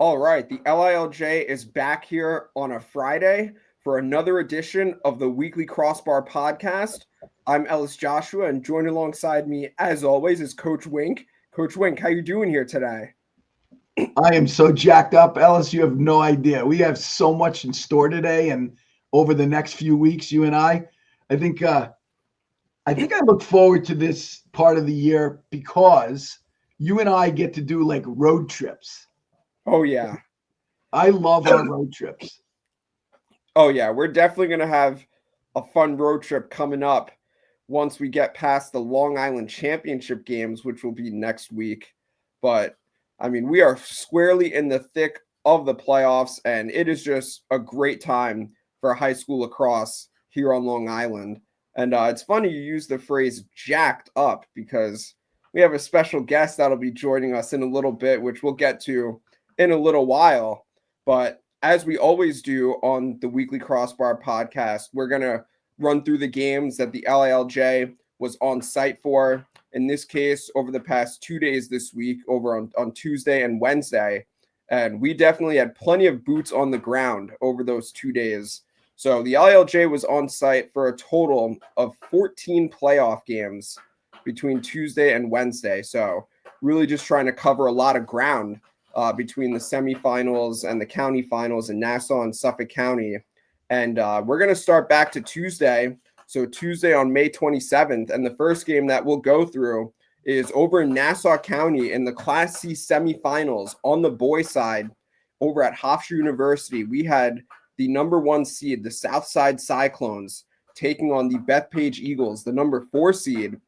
All right, the LILJ is back here on a Friday for another edition of the weekly Crossbar podcast. I'm Ellis Joshua, and joined alongside me, as always, is Coach Wink. Coach Wink, how you doing here today? I am so jacked up, Ellis. You have no idea. We have so much in store today, and over the next few weeks, you and I think I look forward to this part of the year because you and I get to do like road trips. Oh, yeah. I love our road trips. Oh, yeah. We're definitely going to have a fun road trip coming up once we get past the Long Island Championship games, which will be next week. But, I mean, we are squarely in the thick of the playoffs, and it is just a great time for high school lacrosse here on Long Island. And it's funny you use the phrase jacked up because we have a special guest that'll be joining us in a little bit, which we'll get to in a little while. But as we always do on the weekly Crossbar podcast, we're going to run through the games that the LILJ was on site for. In this case, over the past 2 days this week, over on Tuesday and Wednesday. And we definitely had plenty of boots on the ground over those 2 days. So the LILJ was on site for a total of 14 playoff games between Tuesday and Wednesday. So really just trying to cover a lot of ground between the semifinals and the county finals in Nassau and Suffolk County. And we're going to start back to Tuesday. So Tuesday on May 27th. And the first game that we'll go through is over in Nassau County in the Class C semifinals on the boys' side over at Hofstra University. We had the number 1 seed, the Southside Cyclones, taking on the Bethpage Eagles, the number 4 seed.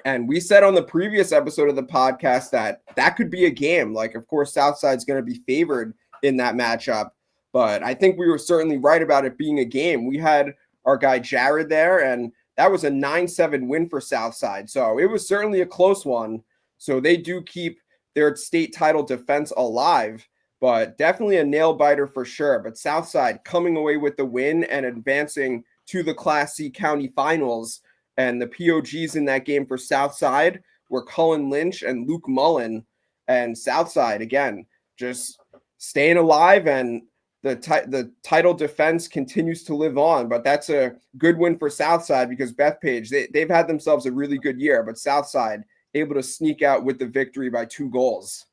And we said on the previous episode of the podcast that could be a game. Like, of course, Southside's going to be favored in that matchup. But I think we were certainly right about it being a game. We had our guy Jared there, and that was a 9-7 win for Southside. So it was certainly a close one. So they do keep their state title defense alive, but definitely a nail biter for sure. But Southside coming away with the win and advancing to the Class C county finals. And the POGs in that game for Southside were Cullen Lynch and Luke Mullen. And Southside, again, just staying alive, and the title defense continues to live on. But that's a good win for Southside because Bethpage, they've had themselves a really good year. But Southside able to sneak out with the victory by 2 goals.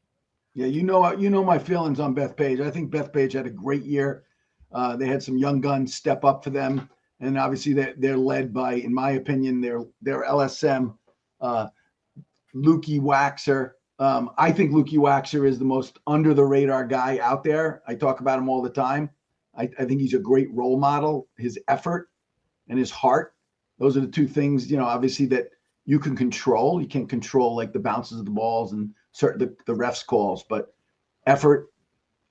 Yeah, you know my feelings on Bethpage. I think Bethpage had a great year. They had some young guns step up for them. And obviously they're led by, in my opinion, their LSM, Lukey Waxer. I think Lukey Waxer is the most under the radar guy out there. I talk about him all the time. I think he's a great role model. His effort and his heart. Those are the 2 things, obviously that you can control. You can't control like the bounces of the balls and certain the refs calls, but effort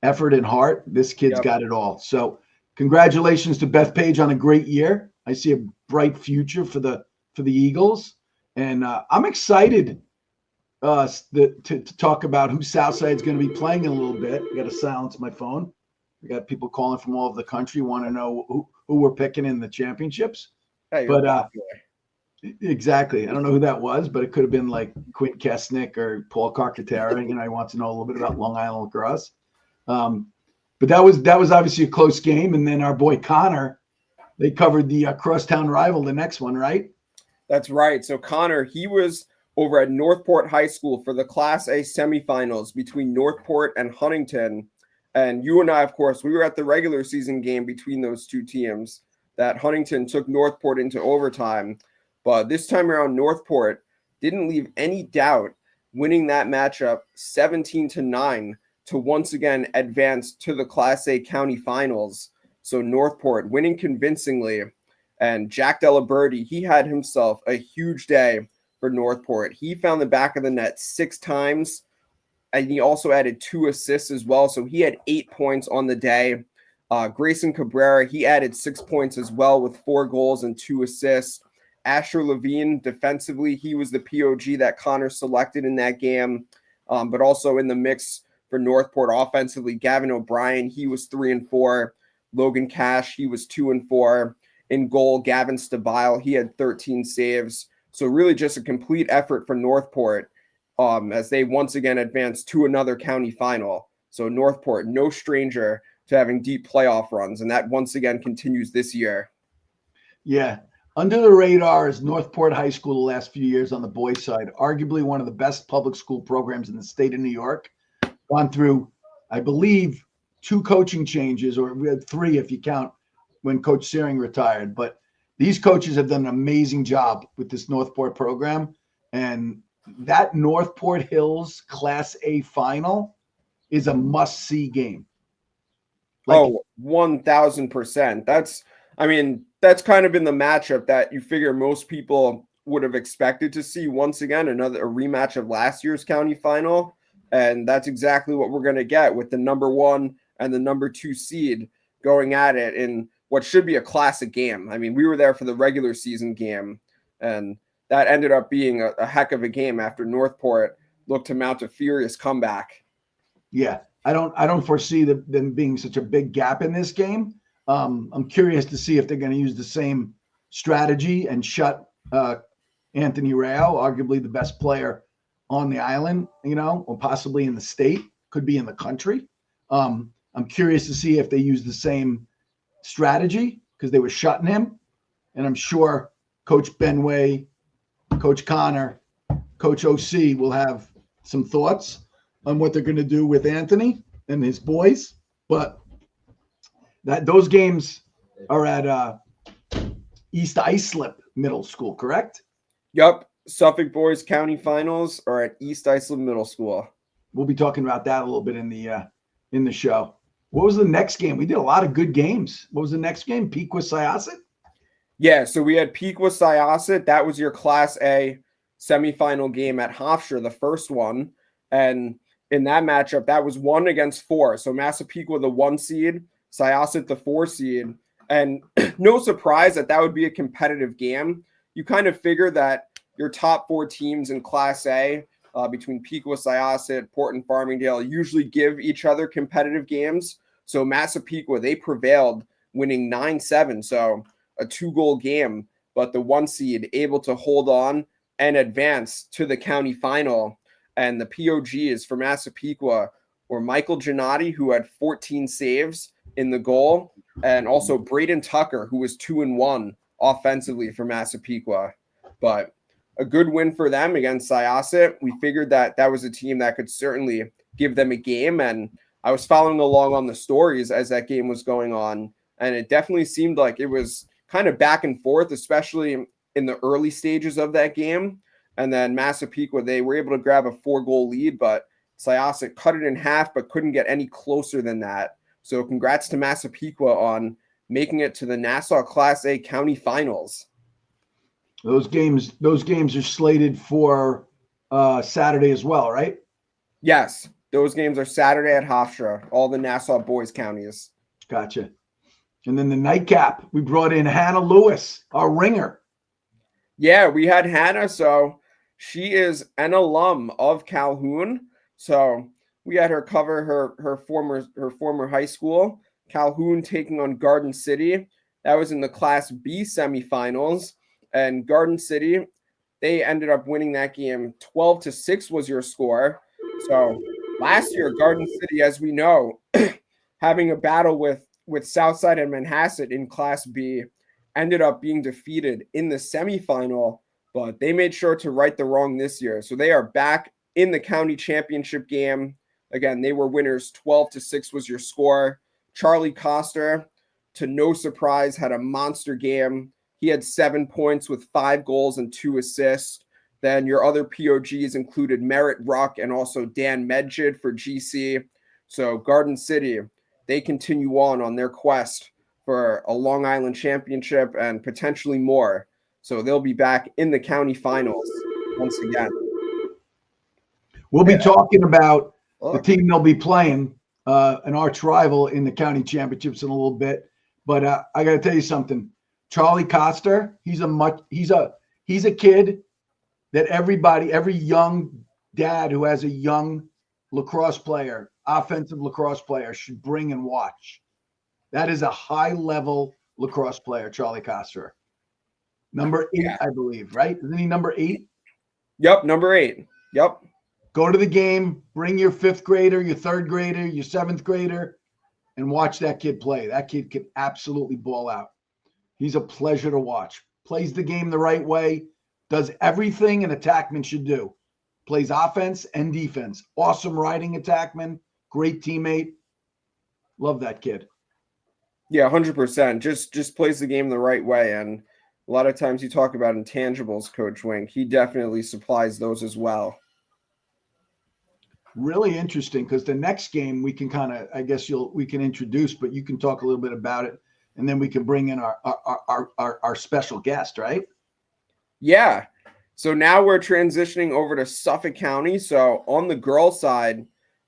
and heart. This kid's got it all. So congratulations to Bethpage on a great year. I see a bright future for the Eagles, and I'm excited to talk about who Southside's going to be playing in a little bit. I got to silence my phone. We got people calling from all over the country, want to know who we're picking in the championships. Hey, but exactly, I don't know who that was, but it could have been like Quint Kesnick or Paul Carcaterra. I want to know a little bit about Long Island lacrosse. But that was obviously a close game. And then our boy Connor, they covered the crosstown rival, the next one, right? That's right. So Connor, he was over at Northport High School for the Class A semifinals between Northport and Huntington. And you and I, of course, we were at the regular season game between those 2 teams that Huntington took Northport into overtime. But this time around, Northport didn't leave any doubt, winning that matchup 17-9. To once again advance to the Class A county finals. So Northport winning convincingly. And Jack Delaberti, he had himself a huge day for Northport. He found the back of the net 6 times, and he also added 2 assists as well. So he had 8 points on the day. Grayson Cabrera, he added 6 points as well with 4 goals and 2 assists. Asher Levine, defensively, he was the POG that Connor selected in that game, but also in the mix for Northport offensively. Gavin O'Brien, he was 3-4. Logan Cash, he was 2-4. In goal, Gavin Stabile, he had 13 saves. So really just a complete effort for Northport as they once again advanced to another county final. So Northport, no stranger to having deep playoff runs, and that once again continues this year. Yeah. Under the radar is Northport High School the last few years on the boys' side, arguably one of the best public school programs in the state of New York. Gone through, I believe, 2 coaching changes, or we had 3 if you count when Coach Searing retired. But these coaches have done an amazing job with this Northport program. And that Northport Hills Class A final is a must-see game. 1,000%. That's kind of been the matchup that you figure most people would have expected to see. Once again, a rematch of last year's county final. And that's exactly what we're going to get with the number 1 and the number 2 seed going at it in what should be a classic game. I mean, we were there for the regular season game, and that ended up being a heck of a game after Northport looked to mount a furious comeback. Yeah, I don't foresee them being such a big gap in this game. I'm curious to see if they're going to use the same strategy and shut Anthony Rao, arguably the best player on the island, or possibly in the state, could be in the country. I'm curious to see if they use the same strategy because they were shutting him. And I'm sure Coach Benway, Coach Connor, Coach OC will have some thoughts on what they're going to do with Anthony and his boys. But those games are at East Islip Middle School, correct? Yep. Suffolk Boys County Finals are at East Islip Middle School. We'll be talking about that a little bit in the show. What was the next game? We did a lot of good games. What was the next game? Pequea Syosset? Yeah, so we had Pequea Syosset. That was your Class A semifinal game at Hofstra, the first one. And in that matchup, that was 1 against 4. So Massapequa, the 1 seed, Syosset, the 4 seed. And no surprise that would be a competitive game. You kind of figure that your top 4 teams in Class A, between Pequea, Syosset, Port, and Farmingdale, usually give each other competitive games. So Massapequa, they prevailed, winning 9-7. So a 2-goal game, but the 1 seed able to hold on and advance to the county final. And the POGs for Massapequa were Michael Gennati, who had 14 saves in the goal, and also Braden Tucker, who was 2-1 offensively for Massapequa. But a good win for them against Syosset. We figured that was a team that could certainly give them a game, and I was following along on the stories as that game was going on, and it definitely seemed like it was kind of back and forth, especially in the early stages of that game. And then Massapequa, they were able to grab a 4-goal lead, but Syosset cut it in half, but couldn't get any closer than that. So congrats to Massapequa on making it to the Nassau Class A County Finals. Those games are slated for Saturday as well, right? Yes, those games are Saturday at Hofstra, all the Nassau boys counties. Gotcha. And then the nightcap, we brought in Hannah Lewis, our ringer. Yeah, we had Hannah. So she is an alum of Calhoun. So we had her cover her former high school, Calhoun taking on Garden City. That was in the Class B semifinals. And Garden City, they ended up winning that game. 12-6 was your score. So last year, Garden City, as we know, having a battle with Southside and Manhasset in Class B, ended up being defeated in the semifinal, but they made sure to right the wrong this year. So they are back in the county championship game. Again, they were winners. 12-6 was your score. Charlie Coster, to no surprise, had a monster game. He had 7 points with 5 goals and 2 assists. Then your other POGs included Merritt Ruck and also Dan Medjid for GC. So Garden City, they continue on their quest for a Long Island championship and potentially more. So they'll be back in the county finals once again. We'll be talking about the team they'll be playing, an arch rival in the county championships in a little bit. But I got to tell you something. Charlie Coster, he's a kid that every young dad who has a young lacrosse player, offensive lacrosse player, should bring and watch. That is a high-level lacrosse player, Charlie Coster. Number 8, I believe, right? Isn't he number 8? Yep, number 8. Yep. Go to the game, bring your 5th grader, your 3rd grader, your 7th grader, and watch that kid play. That kid can absolutely ball out. He's a pleasure to watch. Plays the game the right way, does everything an attackman should do. Plays offense and defense. Awesome riding attackman, great teammate. Love that kid. Yeah, 100%. Just plays the game the right way. And a lot of times you talk about intangibles, Coach Wink. He definitely supplies those as well. Really interesting, because the next game we can kind of, I guess we can introduce, but you can talk a little bit about it, and then we can bring in our special guest, right? Yeah. So now we're transitioning over to Suffolk County. So on the girls' side,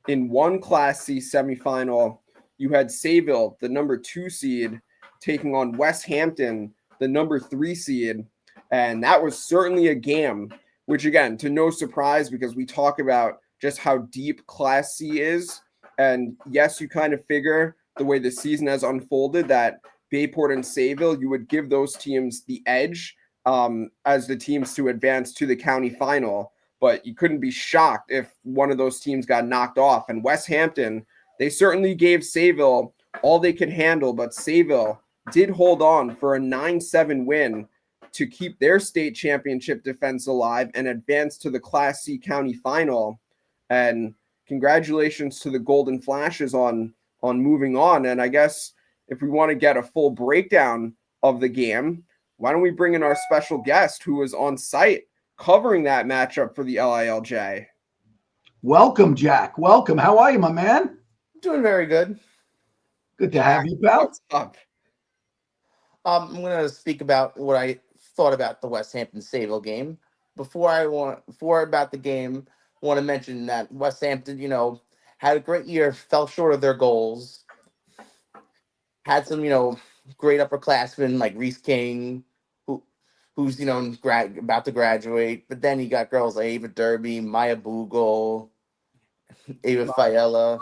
in one Class C semifinal, you had Sayville, the number 2 seed, taking on Westhampton, the number 3 seed. And that was certainly a game, which, again, to no surprise, because we talk about just how deep Class C is. And yes, you kind of figure the way the season has unfolded that Bayport and Sayville, you would give those teams the edge as the teams to advance to the county final. But you couldn't be shocked if one of those teams got knocked off. And Westhampton, they certainly gave Sayville all they could handle, but Sayville did hold on for a 9-7 win to keep their state championship defense alive and advance to the Class C county final. And congratulations to the Golden Flashes on moving on. And I guess if we want to get a full breakdown of the game, why don't we bring in our special guest who was on site covering that matchup for the LILJ? Welcome, Jack. Welcome. How are you, my man? Doing very good. Good to have you, pal. What's up? I'm going to speak about what I thought about the Westhampton Sayville game. Before about the game, I want to mention that Westhampton, had a great year, fell short of their goals. Had some, great upperclassmen like Reese King, who's about to graduate. But then you got girls like Ava Derby, Maya Bogle, Ava Fiella,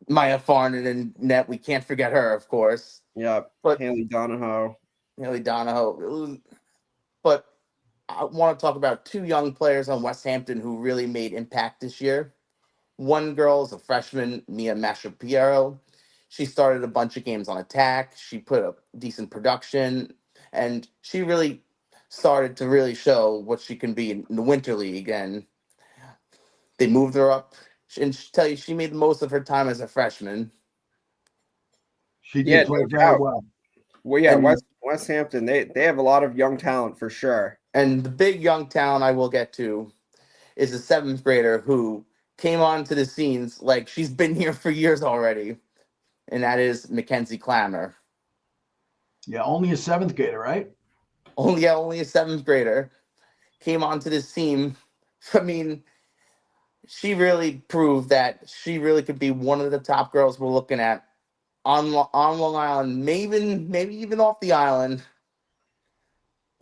Maya Farnan, and net. We can't forget her, of course. Yeah, but Haley Donahoe. But I want to talk about 2 young players on Westhampton who really made impact this year. One girl is a freshman, Mia Massapequa. She started a bunch of games on attack. She put up decent production, and she really started to really show what she can be in the Winter League. And they moved her up, and she made the most of her time as a freshman. She did play very well. Well, yeah, Westhampton, they have a lot of young talent for sure. And the big young talent I will get to is a 7th grader who came onto the scenes like she's been here for years already, and that is Mackenzie Clammer. Yeah, only a 7th grader, right? Only a 7th grader came onto this team. I mean, she really proved that she really could be one of the top girls we're looking at on Long Island, maybe even off the island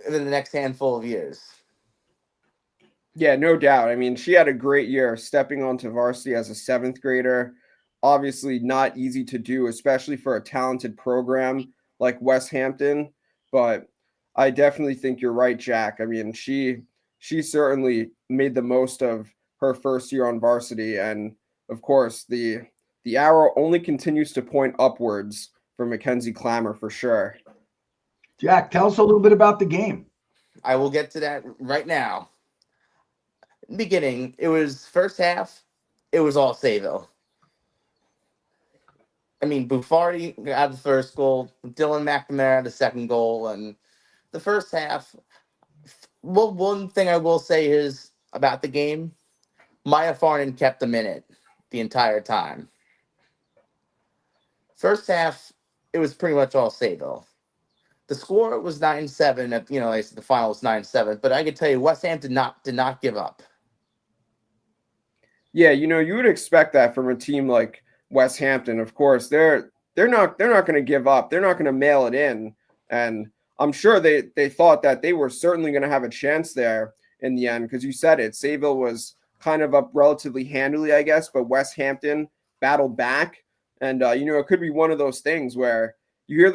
in the next handful of years. Yeah, no doubt. I mean, she had a great year stepping onto varsity as a 7th grader. Obviously not easy to do, especially for a talented program like Westhampton. But I definitely think you're right, Jack. I mean, she certainly made the most of her first year on varsity. And of course, the arrow only continues to point upwards for Mackenzie Clammer for sure. Jack, tell us a little bit about the game. I will get to that right now. Beginning, it was first half, it was all Sayville. I mean, Buffardi got the first goal, Dylan McNamara the second goal, and the first half. Well, one thing I will say is about the game, Maya Farnan kept them in it the entire time. First half, it was pretty much all Sayville. The score was 9-7. The final was 9-7. But I could tell you, Westhampton did not give up. Yeah, you would expect that from a team like Westhampton. Of course, they're not going to give up. They're not going to mail it in, and I'm sure they thought that they were certainly going to have a chance there in the end, because you said it. Sayville was kind of up relatively handily, I guess, but Westhampton battled back, and it could be one of those things where you hear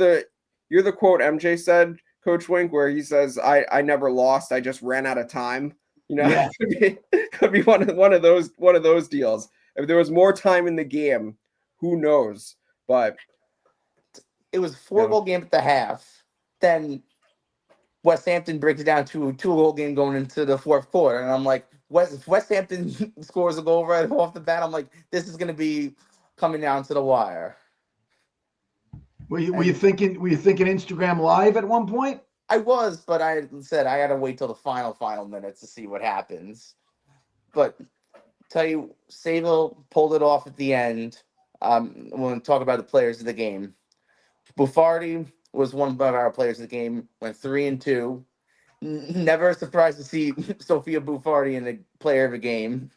the quote MJ said, Coach Wink, where he says, "I never lost. I just ran out of time." You know, Yeah. could be one of those deals. If there was more time in the game, who knows? But it was 4-goal game at the half. Then Westhampton breaks it down to a 2-goal game going into the fourth quarter, and I'm like, if Westhampton scores a goal right off the bat, I'm like, this is going to be coming down to the wire. Were you thinking Instagram Live at one point? I was, but I said I got to wait till the final minutes to see what happens. But tell you, Sayville pulled it off at the end. We'll talk about the players of the game. Buffardi was one of our players of the game. Went 3-2. Never surprised to see Sophia Buffardi in the player of the game.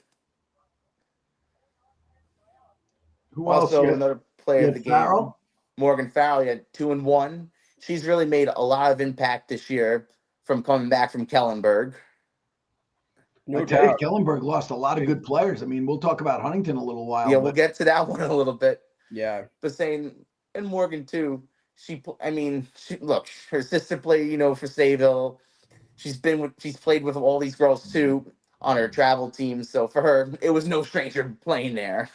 Who Also, else? another player of the Farrell? game, Morgan Farrell, had 2-1. She's really made a lot of impact this year from coming back from Kellenberg. I tell you, Kellenberg lost a lot of good players. I mean, we'll talk about Huntington a little while. Yeah, we'll get to that one in a little bit. Yeah. But saying, and Morgan too, look, her sister played, for Sayville. She's played with all these girls too on her travel team. So for her, it was no stranger playing there.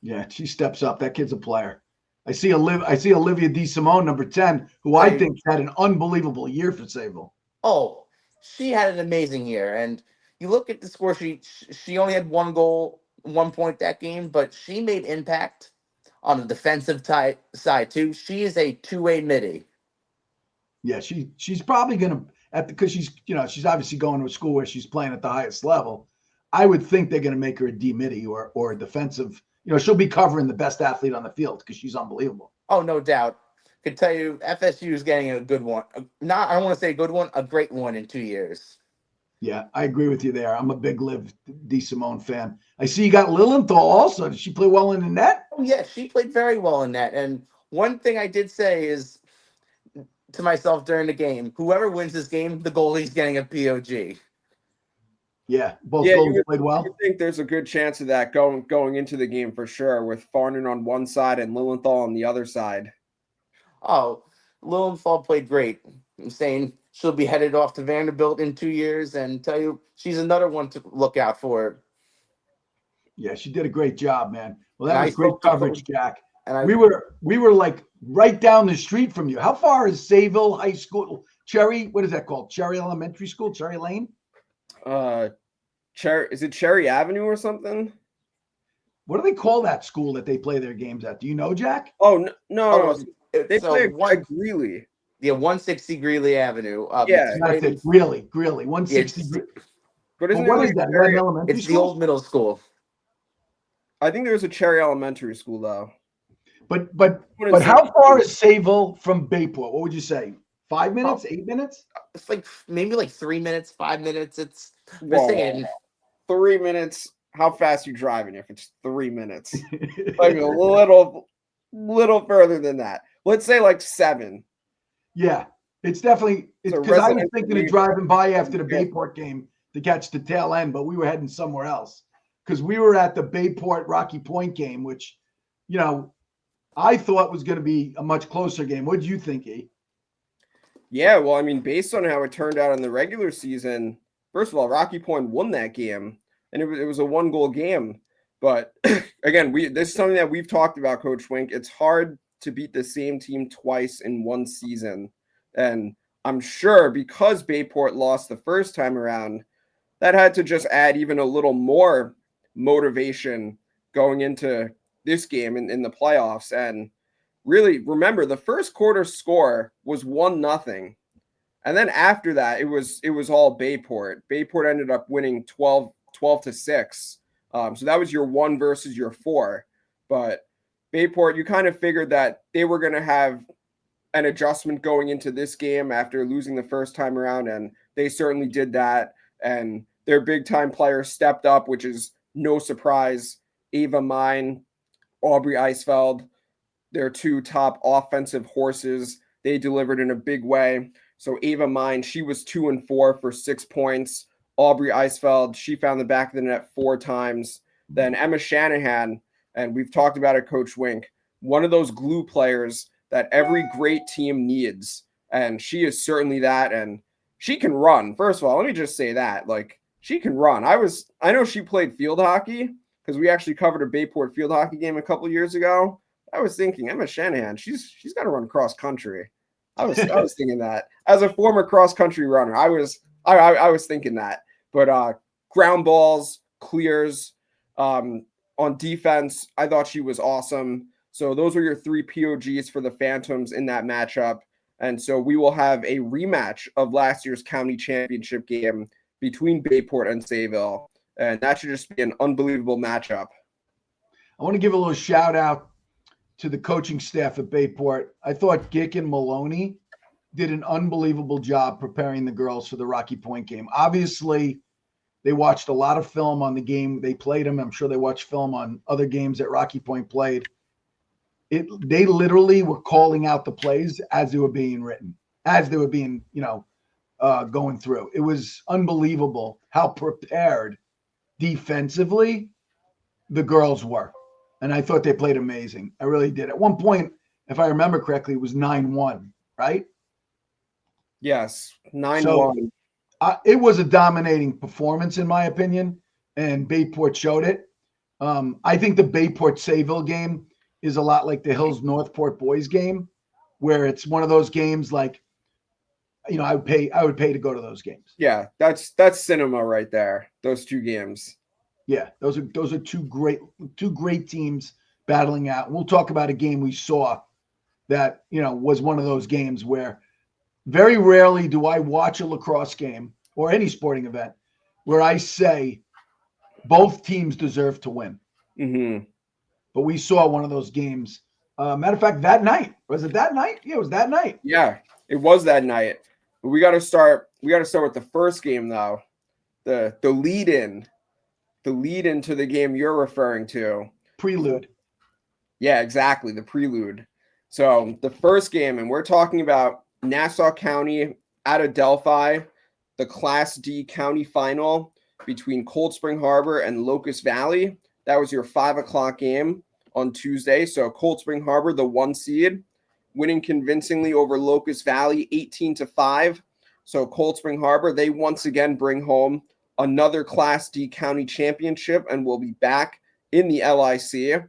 Yeah, she steps up. That kid's a player. I see Olivia DeSimone, number 10, who I think had an unbelievable year for Sayville. Oh, she had an amazing year. And you look at the score sheet, she only had 1 goal, 1 point that game, but she made impact on the defensive side too. She is a two-way midi. Yeah, she's probably going to, because she's obviously going to a school where she's playing at the highest level. I would think they're going to make her a D midi or a defensive. She'll be covering the best athlete on the field because she's unbelievable. Oh, no doubt. Could tell you FSU is getting a good one. I don't want to say a good one, a great one in 2 years. Yeah, I agree with you there. I'm a big Liv DeSimone fan. I see you got Lilienthal also. Did she play well in the net? Oh, yeah, she played very well in that. And one thing I did say is to myself during the game, whoever wins this game, the goalie's getting a POG. Yeah, both goalies played well. I think there's a good chance of that going into the game for sure, with Farnan on one side and Lilienthal on the other side. Oh, Lilienthal played great. I'm saying she'll be headed off to Vanderbilt in 2 years, and tell you, she's another one to look out for. Yeah, she did a great job, man. Well, that was great coverage, Jack. And we were like right down the street from you. How far is Sayville High School? Cherry, what is that called? Cherry Elementary School? Cherry Lane? Is it Cherry Avenue or something? What do they call that school that they play their games at? Do you know, Jack? Oh no. They play at Greeley. Yeah, 160 Greeley Avenue. Greeley, 160. But isn't what is that? Cherry, elementary it's school? The old middle school. I think there's a Cherry Elementary School though. But how far is Sayville from Bayport? What would you say? 5 minutes? 8 minutes? It's maybe 3 minutes, 5 minutes. It's 3 minutes. How fast are you driving if it's 3 minutes? Like a little further than that. Let's say 7. Yeah, it's definitely because I was thinking of driving by after the Bayport game to catch the tail end, but we were heading somewhere else because we were at the Bayport Rocky Point game, which I thought was going to be a much closer game. What did you think, E? Yeah, well, I mean, based on how it turned out in the regular season, first of all, Rocky Point won that game, and it was a 1-goal game. But again, this is something that we've talked about, Coach Wink. It's hard to beat the same team twice in one season. And I'm sure because Bayport lost the first time around, that had to just add even a little more motivation going into this game in the playoffs. And really, remember, the first quarter score was 1-0. And then after that, it was all Bayport. Bayport ended up winning 12-6. So that was your 1 versus your 4. But Bayport, you kind of figured that they were going to have an adjustment going into this game after losing the first time around, and they certainly did that. And their big-time players stepped up, which is no surprise. Ava Mine, Aubrey Eisfeld, their 2 top offensive horses, they delivered in a big way. So Ava Mine, she was 2-4 for 6 points. Aubrey Eisfeld, she found the back of the net 4 times. Then Emma Shanahan, and we've talked about it, Coach Wink, one of those glue players that every great team needs. And she is certainly that. And she can run. First of all, let me just say that. Like, she can run. I know she played field hockey because we actually covered a Bayport field hockey game a couple years ago. I was thinking, Emma Shanahan, she's got to run cross country. I was thinking that as a former cross country runner, I was thinking that. But ground balls, clears, on defense, I thought she was awesome. So those were your 3 POGs for the Phantoms in that matchup. And so we will have a rematch of last year's county championship game between Bayport and Sayville. And that should just be an unbelievable matchup. I want to give a little shout out to the coaching staff at Bayport. I thought Gick and Maloney did an unbelievable job preparing the girls for the Rocky Point game. Obviously, they watched a lot of film on the game. They played them. I'm sure they watched film on other games that Rocky Point played. They literally were calling out the plays as they were being written, as they were being, going through. It was unbelievable how prepared defensively the girls were. And I thought they played amazing. I really did. At one point, if I remember correctly, it was 9-1, right? Yes, 9-1. So, it was a dominating performance, in my opinion, and Bayport showed it. I think the Bayport-Sayville game is a lot like the Hills Northport boys game, where it's one of those games like, I would pay to go to those games. Yeah, that's cinema right there. Those 2 games. Yeah, those are two great teams battling out. We'll talk about a game we saw that, was one of those games where very rarely do I watch a lacrosse game or any sporting event where I say both teams deserve to win. Mm-hmm. But we saw one of those games. Matter of fact, that night. Was it that night? Yeah, it was that night. Yeah, it was that night. But we got to start with the first game, though. The lead in to the game you're referring to. Prelude. Yeah, exactly. The prelude. So the first game, and we're talking about Nassau County at Adelphi, the Class D county final between Cold Spring Harbor and Locust Valley. That was your 5:00 game on Tuesday. So Cold Spring Harbor, the 1 seed, winning convincingly over Locust Valley 18-5. So Cold Spring Harbor, they once again bring home another Class D county championship and will be back in the LIC.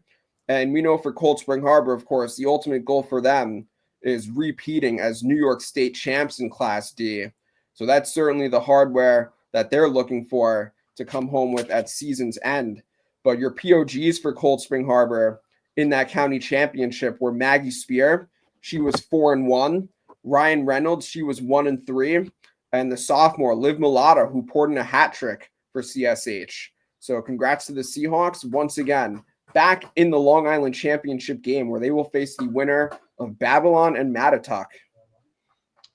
And we know for Cold Spring Harbor, of course, the ultimate goal for them is repeating as New York State champs in Class D. So that's certainly the hardware that they're looking for to come home with at season's end. But your POGs for Cold Spring Harbor in that county championship were Maggie Spear. She was 4-1. Ryan Reynolds, she was 1-3. And the sophomore, Liv Mulata, who poured in a hat trick for CSH. So congrats to the Seahawks once again, back in the Long Island Championship game where they will face the winner of Babylon and Mattatuck.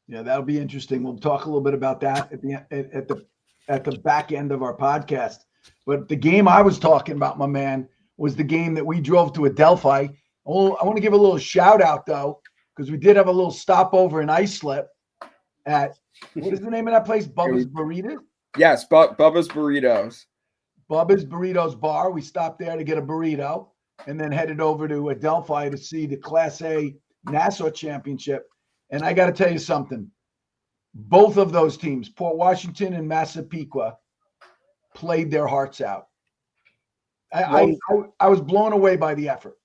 Yeah, that'll be interesting. We'll talk a little bit about that at the back end of our podcast. But the game I was talking about, my man, was the game that we drove to Adelphi. I want to give a little shout out, though, because we did have a little stopover in Islip at, what is the name of that place? Bubba's Burritos? Yes, Bubba's Burritos. Bubba's Burritos Bar. We stopped there to get a burrito and then headed over to Adelphi to see the Class A Nassau Championship. And I got to tell you something. Both of those teams, Port Washington and Massapequa, played their hearts out. I was blown away by the effort.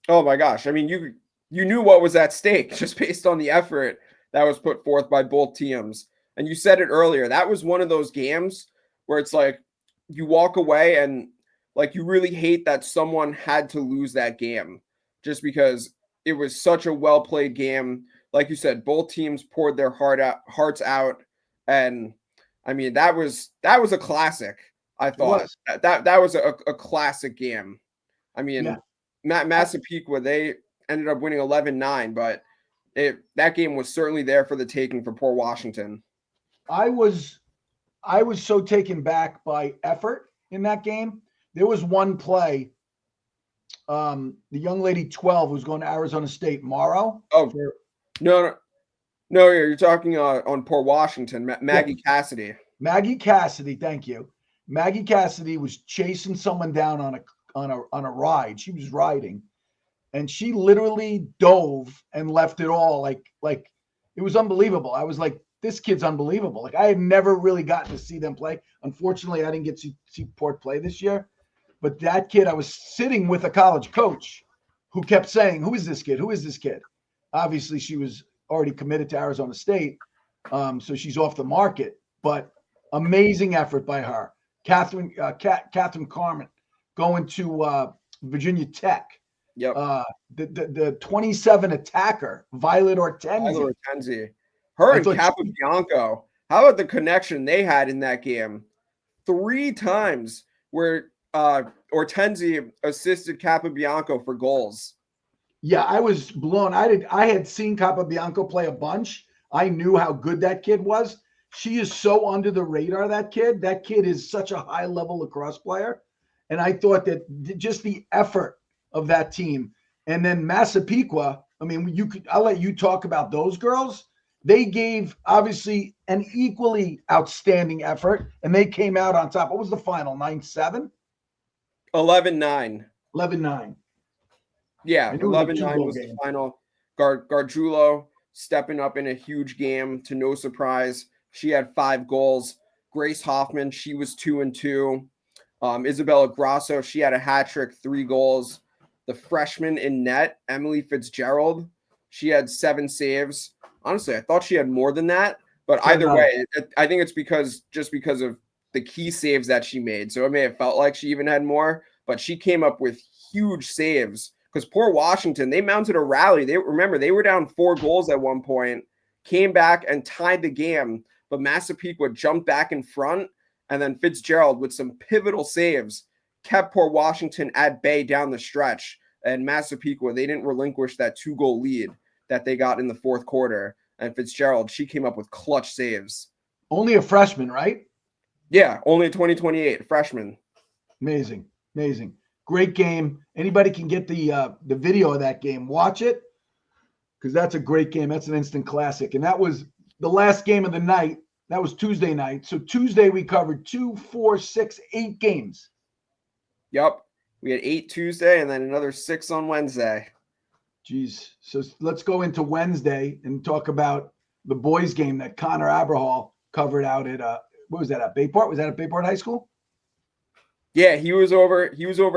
Oh my gosh. I mean, you knew what was at stake just based on the effort that was put forth by both teams. And you said it earlier. That was one of those games where it's like you walk away and like you really hate that someone had to lose that game just because it was such a well-played game. Like you said, both teams poured their hearts out. And I mean, that was a classic. I thought that was a classic game. I mean, yeah. Massapequa, they ended up winning 11-9, but that game was certainly there for the taking for Port Washington. I was so taken back by effort in that game. There was one play. The young lady 12 who's going to Arizona State, Morrow. Oh, no, you're talking on Port Washington, Maggie Cassidy. Maggie Cassidy, thank you. Maggie Cassidy was chasing someone down on a ride. She was riding, and she literally dove and left it all like it was unbelievable. I was like, this kid's unbelievable. Like I had never really gotten to see them play. Unfortunately, I didn't get to see Port play this year. But that kid, I was sitting with a college coach who kept saying, "Who is this kid? Who is this kid?" Obviously, she was already committed to Arizona State, so she's off the market. But amazing effort by her. Catherine Carmen going to Virginia Tech. Yep. The 27 attacker, Violet Hortensi. Her and Capobianco. How about the connection they had in that game? 3 times where Hortensi assisted Capobianco for goals. Yeah, I was blown. I had seen Capobianco play a bunch. I knew how good that kid was. She is so under the radar, that kid. That kid is such a high-level lacrosse player. And I thought that just the effort of that team. And then Massapequa, I mean, I'll let you talk about those girls. They gave, obviously, an equally outstanding effort, and they came out on top. What was the final, 9-7? 11-9. 11-9. Yeah, 11-9 was the final. Gargiulo stepping up in a huge game to no surprise. She had 5 goals. Grace Hoffman, she was 2-2. Isabella Grasso, she had a hat trick, 3 goals. The freshman in net, Emily Fitzgerald, she had 7 saves. Honestly, I thought she had more than that, but either way, I think it's because of the key saves that she made. So it may have felt like she even had more, but she came up with huge saves because poor Washington, they mounted a rally. They were down 4 goals at one point, came back and tied the game, but Massapequa jumped back in front, and then Fitzgerald with some pivotal saves kept poor Washington at bay down the stretch. And Massapequa, they didn't relinquish that 2-goal lead that they got in the 4th quarter. And Fitzgerald, she came up with clutch saves. Only a freshman, right? Yeah, only a 2028 freshman. Amazing. Great game. Anybody can get the video of that game. Watch it because that's a great game. That's an instant classic. And that was the last game of the night. That was Tuesday night. So Tuesday we covered 2, 4, 6, 8 games. Yep. We had 8 Tuesday and then another 6 on Wednesday. Jeez. So let's go into Wednesday and talk about the boys' game that Connor Aberhall covered out at what was that, at Bayport? Was that at Bayport High School? Yeah, he was over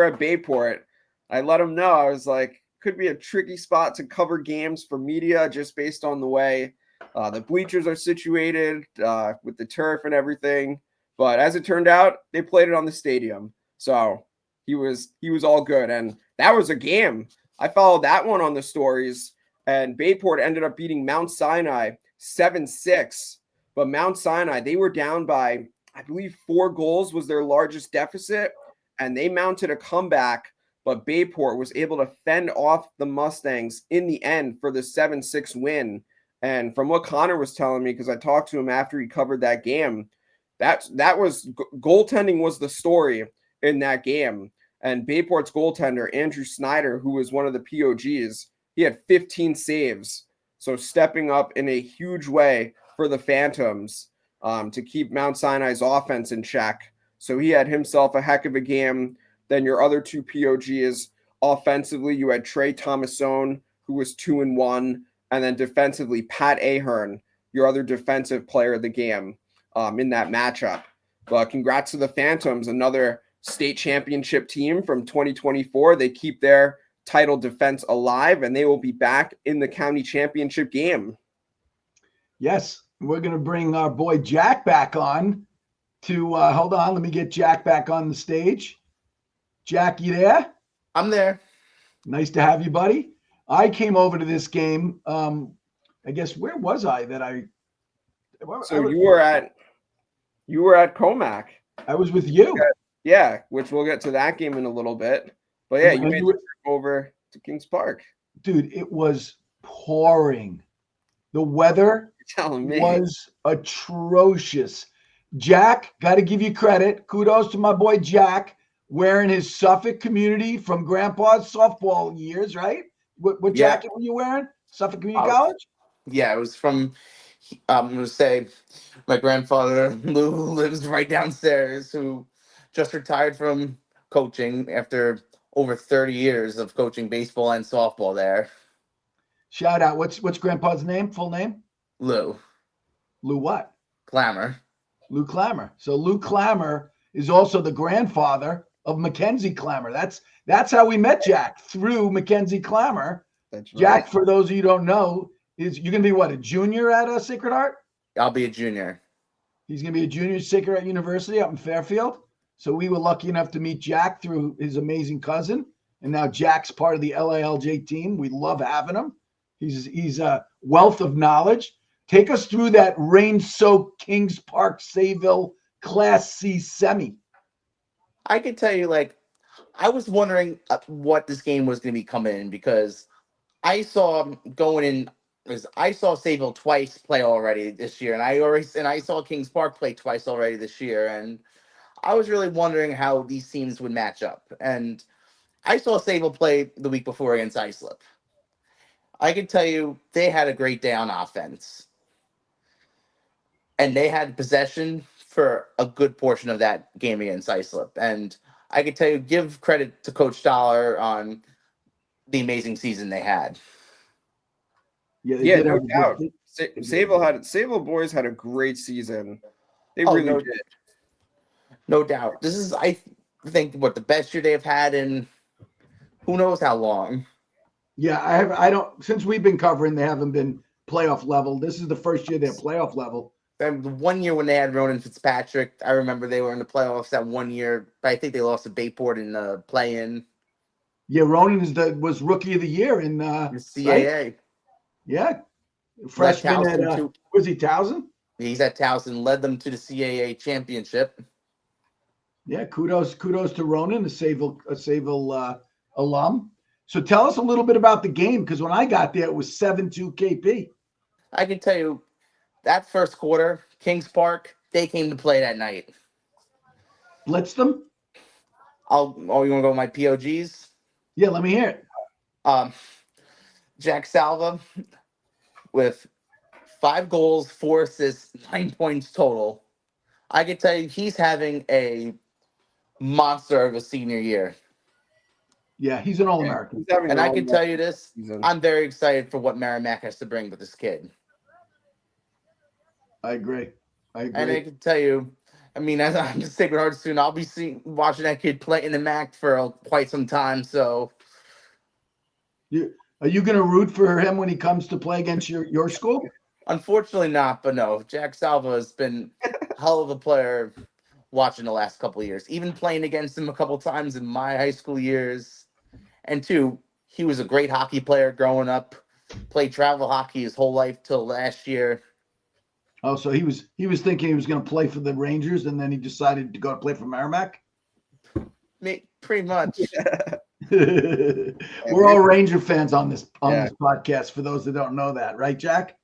at Bayport. I let him know. I was like, could be a tricky spot to cover games for media just based on the way the bleachers are situated with the turf and everything. But as it turned out, they played it on the stadium. So he was all good. And that was a game. I followed that one on the stories, and Bayport ended up beating Mount Sinai 7-6. But Mount Sinai, they were down by, I believe, 4 goals was their largest deficit, and they mounted a comeback, but Bayport was able to fend off the Mustangs in the end for the 7-6 win. And from what Connor was telling me, because I talked to him after he covered that game, that was goaltending was the story in that game. And Bayport's goaltender, Andrew Snyder, who was one of the POGs, he had 15 saves. So stepping up in a huge way for the Phantoms to keep Mount Sinai's offense in check. So he had himself a heck of a game. Then your other 2 POGs, offensively, you had Trey Thomasone, who was 2-1. And then defensively, Pat Ahern, your other defensive player of the game in that matchup. But congrats to the Phantoms, another state championship team from 2024. They keep their title defense alive, and they will be back in the county championship game. Yes, we're going to bring our boy Jack back on to hold on. Let me get Jack back on the stage. Jack, you there? I'm there. Nice to have you, buddy. I came over to this game. I guess, where was I that I? So you were at Commack. I was with you. Yeah, which we'll get to that game in a little bit. But yeah, you made the trip over to Kings Park. Dude, it was pouring. The weather was atrocious. Jack, got to give you credit. Kudos to my boy Jack, wearing his Suffolk community from Grandpa's softball years, right? What jacket were you wearing? Suffolk Community College? Yeah, it was from, I'm going to say, my grandfather, Lou, who lives right downstairs, who just retired from coaching after over 30 years of coaching baseball and softball there. Shout out. What's Grandpa's name? Full name? Lou. Lou what? Clamor. Lou Clamor. So Lou Clamor is also the grandfather of Mackenzie Clamor. That's how we met Jack, through Mackenzie Clamor. That's Jack, right. for those of you who don't know, you're gonna be what, a junior at Sacred Heart? I'll be a junior. He's gonna be a junior at Sacred Heart University up in Fairfield. So we were lucky enough to meet Jack through his amazing cousin, and now Jack's part of the LILJ team. We love having him. He's a wealth of knowledge. Take us through that rain-soaked Kings Park Sayville Class C semi. I could tell you, like, I was wondering what this game was going to be coming in, because I saw going in, because I saw Sayville twice play already this year, and I saw Kings Park play twice already this year, and I was really wondering how these teams would match up. And I saw Sayville play the week before against Islip. I can tell you they had a great day on offense, and they had possession for a good portion of that game against Islip. And I can tell you, give credit to Coach Dollar on the amazing season they had. Yeah, they Yeah, did no have a doubt. good. Sayville boys had a great season. They really no, did. No doubt. This is, I think, what the best year they've had in who knows how long. Yeah, I don't, since we've been covering, they haven't been playoff level. This is the first year they're playoff level. And the one year when they had Ronan Fitzpatrick, I remember they were in the playoffs that one year, but I think they lost to Bayport in the play-in. Yeah, Ronan was rookie of the year in The right? CAA. Yeah, freshman at was he Towson? He's at Towson, led them to the CAA championship. Yeah, kudos to Ronan, a Sayville alum. So tell us a little bit about the game, because when I got there, it was 7-2 KP. I can tell you that first quarter, Kings Park, they came to play that night. Blitzed them? You want to go with my POGs? Yeah, let me hear it. Jack Salva with 5 goals, 4 assists, 9 points total. I can tell you he's having a monster of a senior year. Yeah, he's an All-American. And I can tell you this, I'm very excited for what Merrimack has to bring with this kid. I agree. And I can tell you, I mean, as I'm a Sacred Heart student, I'll be watching that kid play in the MAC for quite some time. So, are you going to root for him when he comes to play against your school? Unfortunately not, but no. Jack Salva has been a hell of a player watching the last couple of years, even playing against him a couple of times in my high school years. And 2, he was a great hockey player growing up, played travel hockey his whole life till last year. Oh, so he was thinking he was going to play for the Rangers, and then he decided to go play for Merrimack? Pretty much. We're all Ranger fans on this podcast, for those that don't know that, right, Jack?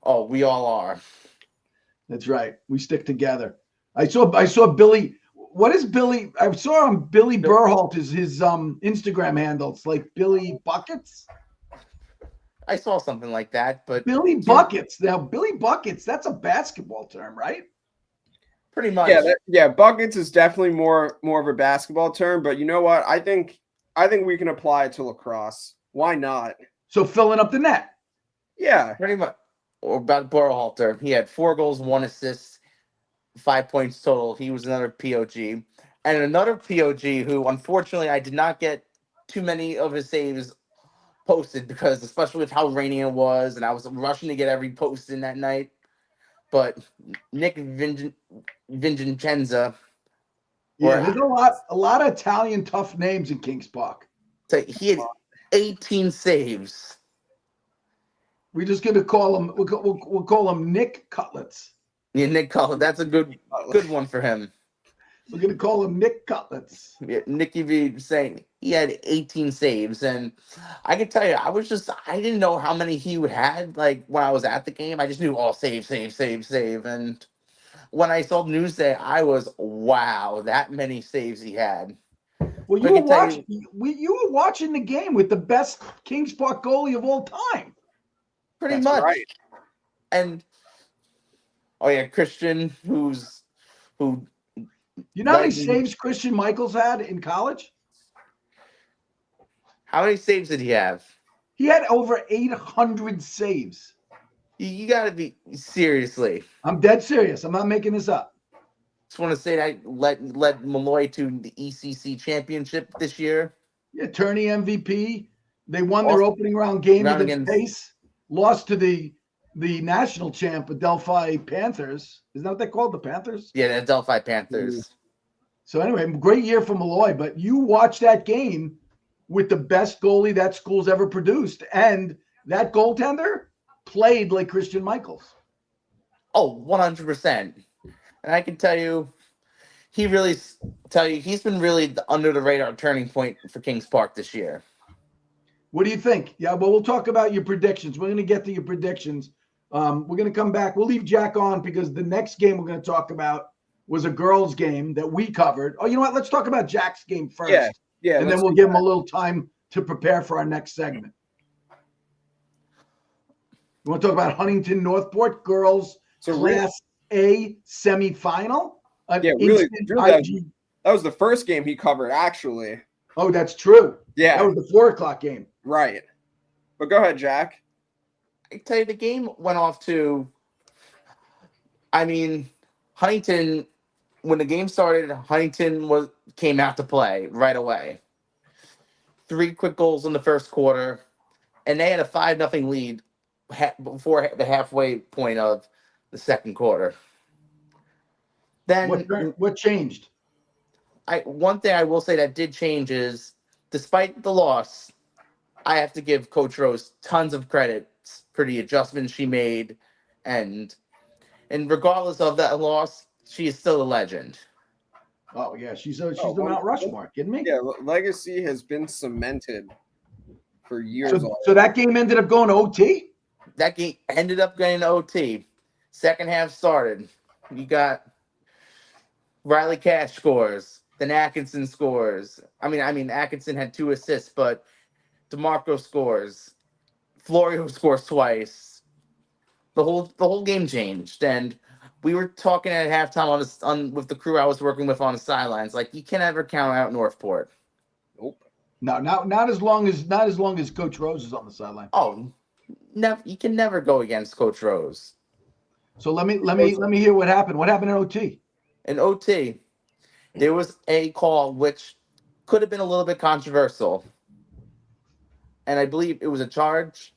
Oh, we all are. That's right. We stick together. I saw Billy. What is Billy? I saw him. Billy Burholt is his Instagram handle. It's like Billy Buckets. I saw something like that, but Billy Buckets. Now, Billy Buckets, that's a basketball term, right? Pretty much. Yeah, buckets is definitely more of a basketball term, but you know what? I think we can apply it to lacrosse. Why not? So filling up the net. Yeah. Pretty much. Or about Burhalter. He had 4 goals, 1 assist, 5 points total. He was another POG. And another POG who, unfortunately, I did not get too many of his saves posted, because especially with how rainy it was, and I was rushing to get every post in that night. But Nick Vincenza. Yeah, there's a lot of Italian tough names in Kings Park. So he had 18 saves. We're just gonna call him. We'll call him Nick Cutlets. Yeah, Nick Cutlets. That's a good one for him. We're gonna call him Nick Cutlets. Yeah, Nicky V saying he had 18 saves, and I can tell you, I didn't know how many he had. Like when I was at the game, I just knew save, and when I saw the news day, I was wow, that many saves he had. Well, you were watching the game with the best Kings Park goalie of all time. Pretty much. Right. And Christian, who you know how many saves Christian Michaels had in college? How many saves did he have? He had over 800 saves. You got to be seriously. I'm dead serious. I'm not making this up. Just want to say that led Malloy to the ECC championship this year. Yeah, tourney MVP. They won their opening round game against Pace. Lost to the national champ, the Delphi Panthers. Isn't that what they called, the Panthers? Yeah, the Delphi Panthers. So anyway, great year for Malloy. But you watch that game with the best goalie that school's ever produced, and that goaltender played like Christian Michaels. Oh, 100%. And I can tell you, he's been really the under the radar turning point for Kings Park this year. What do you think? Yeah, well, we'll talk about your predictions. We're going to get to your predictions. We're going to come back. We'll leave Jack on because the next game we're going to talk about was a girls' game that we covered. Oh, you know what? Let's talk about Jack's game first. Yeah. And then we'll give him a little time to prepare for our next segment. You want to talk about Huntington Northport girls Class A semifinal? Really, that was the first game he covered, actually. Oh, that's true. Yeah. That was the 4:00 game. Right. But go ahead, Jack. I tell you, the game went off to, Huntington, when the game started, Huntington came out to play right away. 3 quick goals in the first quarter, and they had a 5-0 lead before the halfway point of the second quarter. Then what changed? One thing I will say that did change is, despite the loss, I have to give Coach Rose tons of credit for the adjustments she made, and regardless of that loss, she is still a legend. Oh yeah, she's the Mount Rushmore. Kidding me? Yeah, legacy has been cemented for years. So that game ended up going to OT? That game ended up going to OT. Second half started. You got Riley Cash scores. Then Atkinson scores. Atkinson had 2 assists, but DeMarco scores. Florio scores twice. The whole game changed, and we were talking at halftime with the crew I was working with on the sidelines. Like, you can't ever count out Northport. Nope. No, not as long as Coach Rose is on the sideline. Oh, you can never go against Coach Rose. So let me hear what happened. What happened in OT? In OT, there was a call which could have been a little bit controversial, and I believe it was a charge.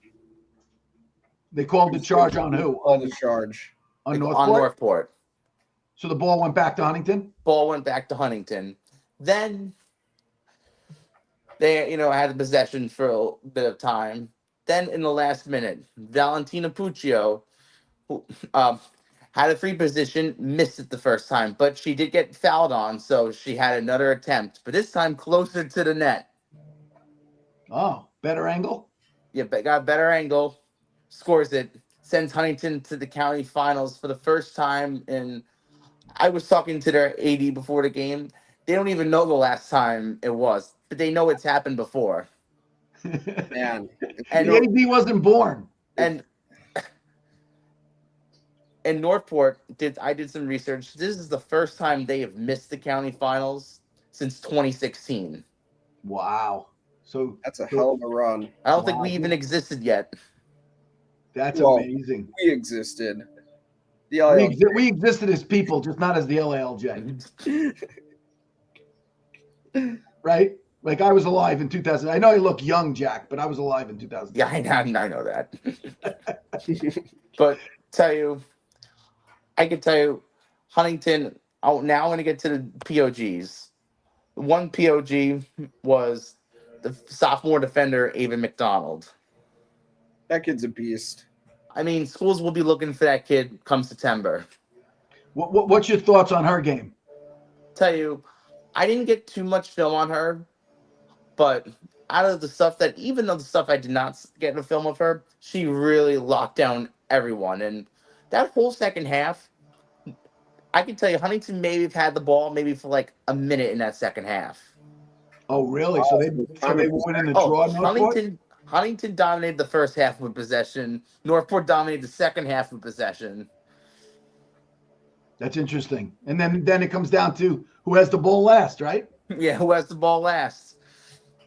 They called the charge on who? On the charge. On Northport? On Northport. So the ball went back to Huntington? Ball went back to Huntington. Then they, had the possession for a bit of time. Then in the last minute, Valentina Puccio, who had a free position, missed it the first time, but she did get fouled on, so she had another attempt, but this time closer to the net. Oh, better angle? Yeah, but got a better angle, scores it, sends Huntington to the county finals for the first time. And I was talking to their AD before the game. They don't even know the last time it was, but they know it's happened before. Man. And the AD wasn't born. And Northport I did some research. This is the first time they have missed the county finals since 2016. Wow. So that's a hell of a run. I don't think we even existed yet. That's amazing. We existed. We existed as people, just not as the LILJ. Right? Like, I was alive in 2000. I know I look young, Jack, but I was alive in 2000. Yeah, I know that. But I can tell you, Huntington. Oh, now I'm going to get to the POGs. One POG was the sophomore defender, Ava McDonald. That kid's a beast. Schools will be looking for that kid come September. What's your thoughts on her game? Tell you, I didn't get too much film on her, but out of the stuff even though the stuff I did not get in a film of her, she really locked down everyone. And that whole second half, I can tell you, Huntington maybe have had the ball maybe for like a minute in that second half. Oh, really? So they were winning the draw. Huntington dominated the first half with possession. Northport dominated the second half with possession. That's interesting. And then it comes down to who has the ball last, right? Yeah, who has the ball last.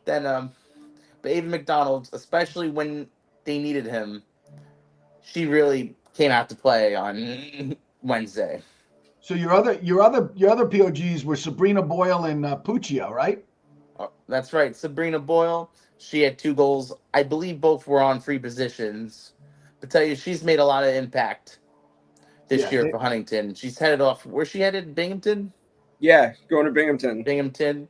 Then, but Ava McDonald, especially when they needed him, she really came out to play on Wednesday. So your other POGs were Sabrina Boyle and Puccio, right? That's right. Sabrina Boyle, she had 2 goals. I believe both were on free positions. But tell you, she's made a lot of impact this year for Huntington. She's headed off. Where's she headed? Binghamton? Yeah, going to Binghamton. Binghamton.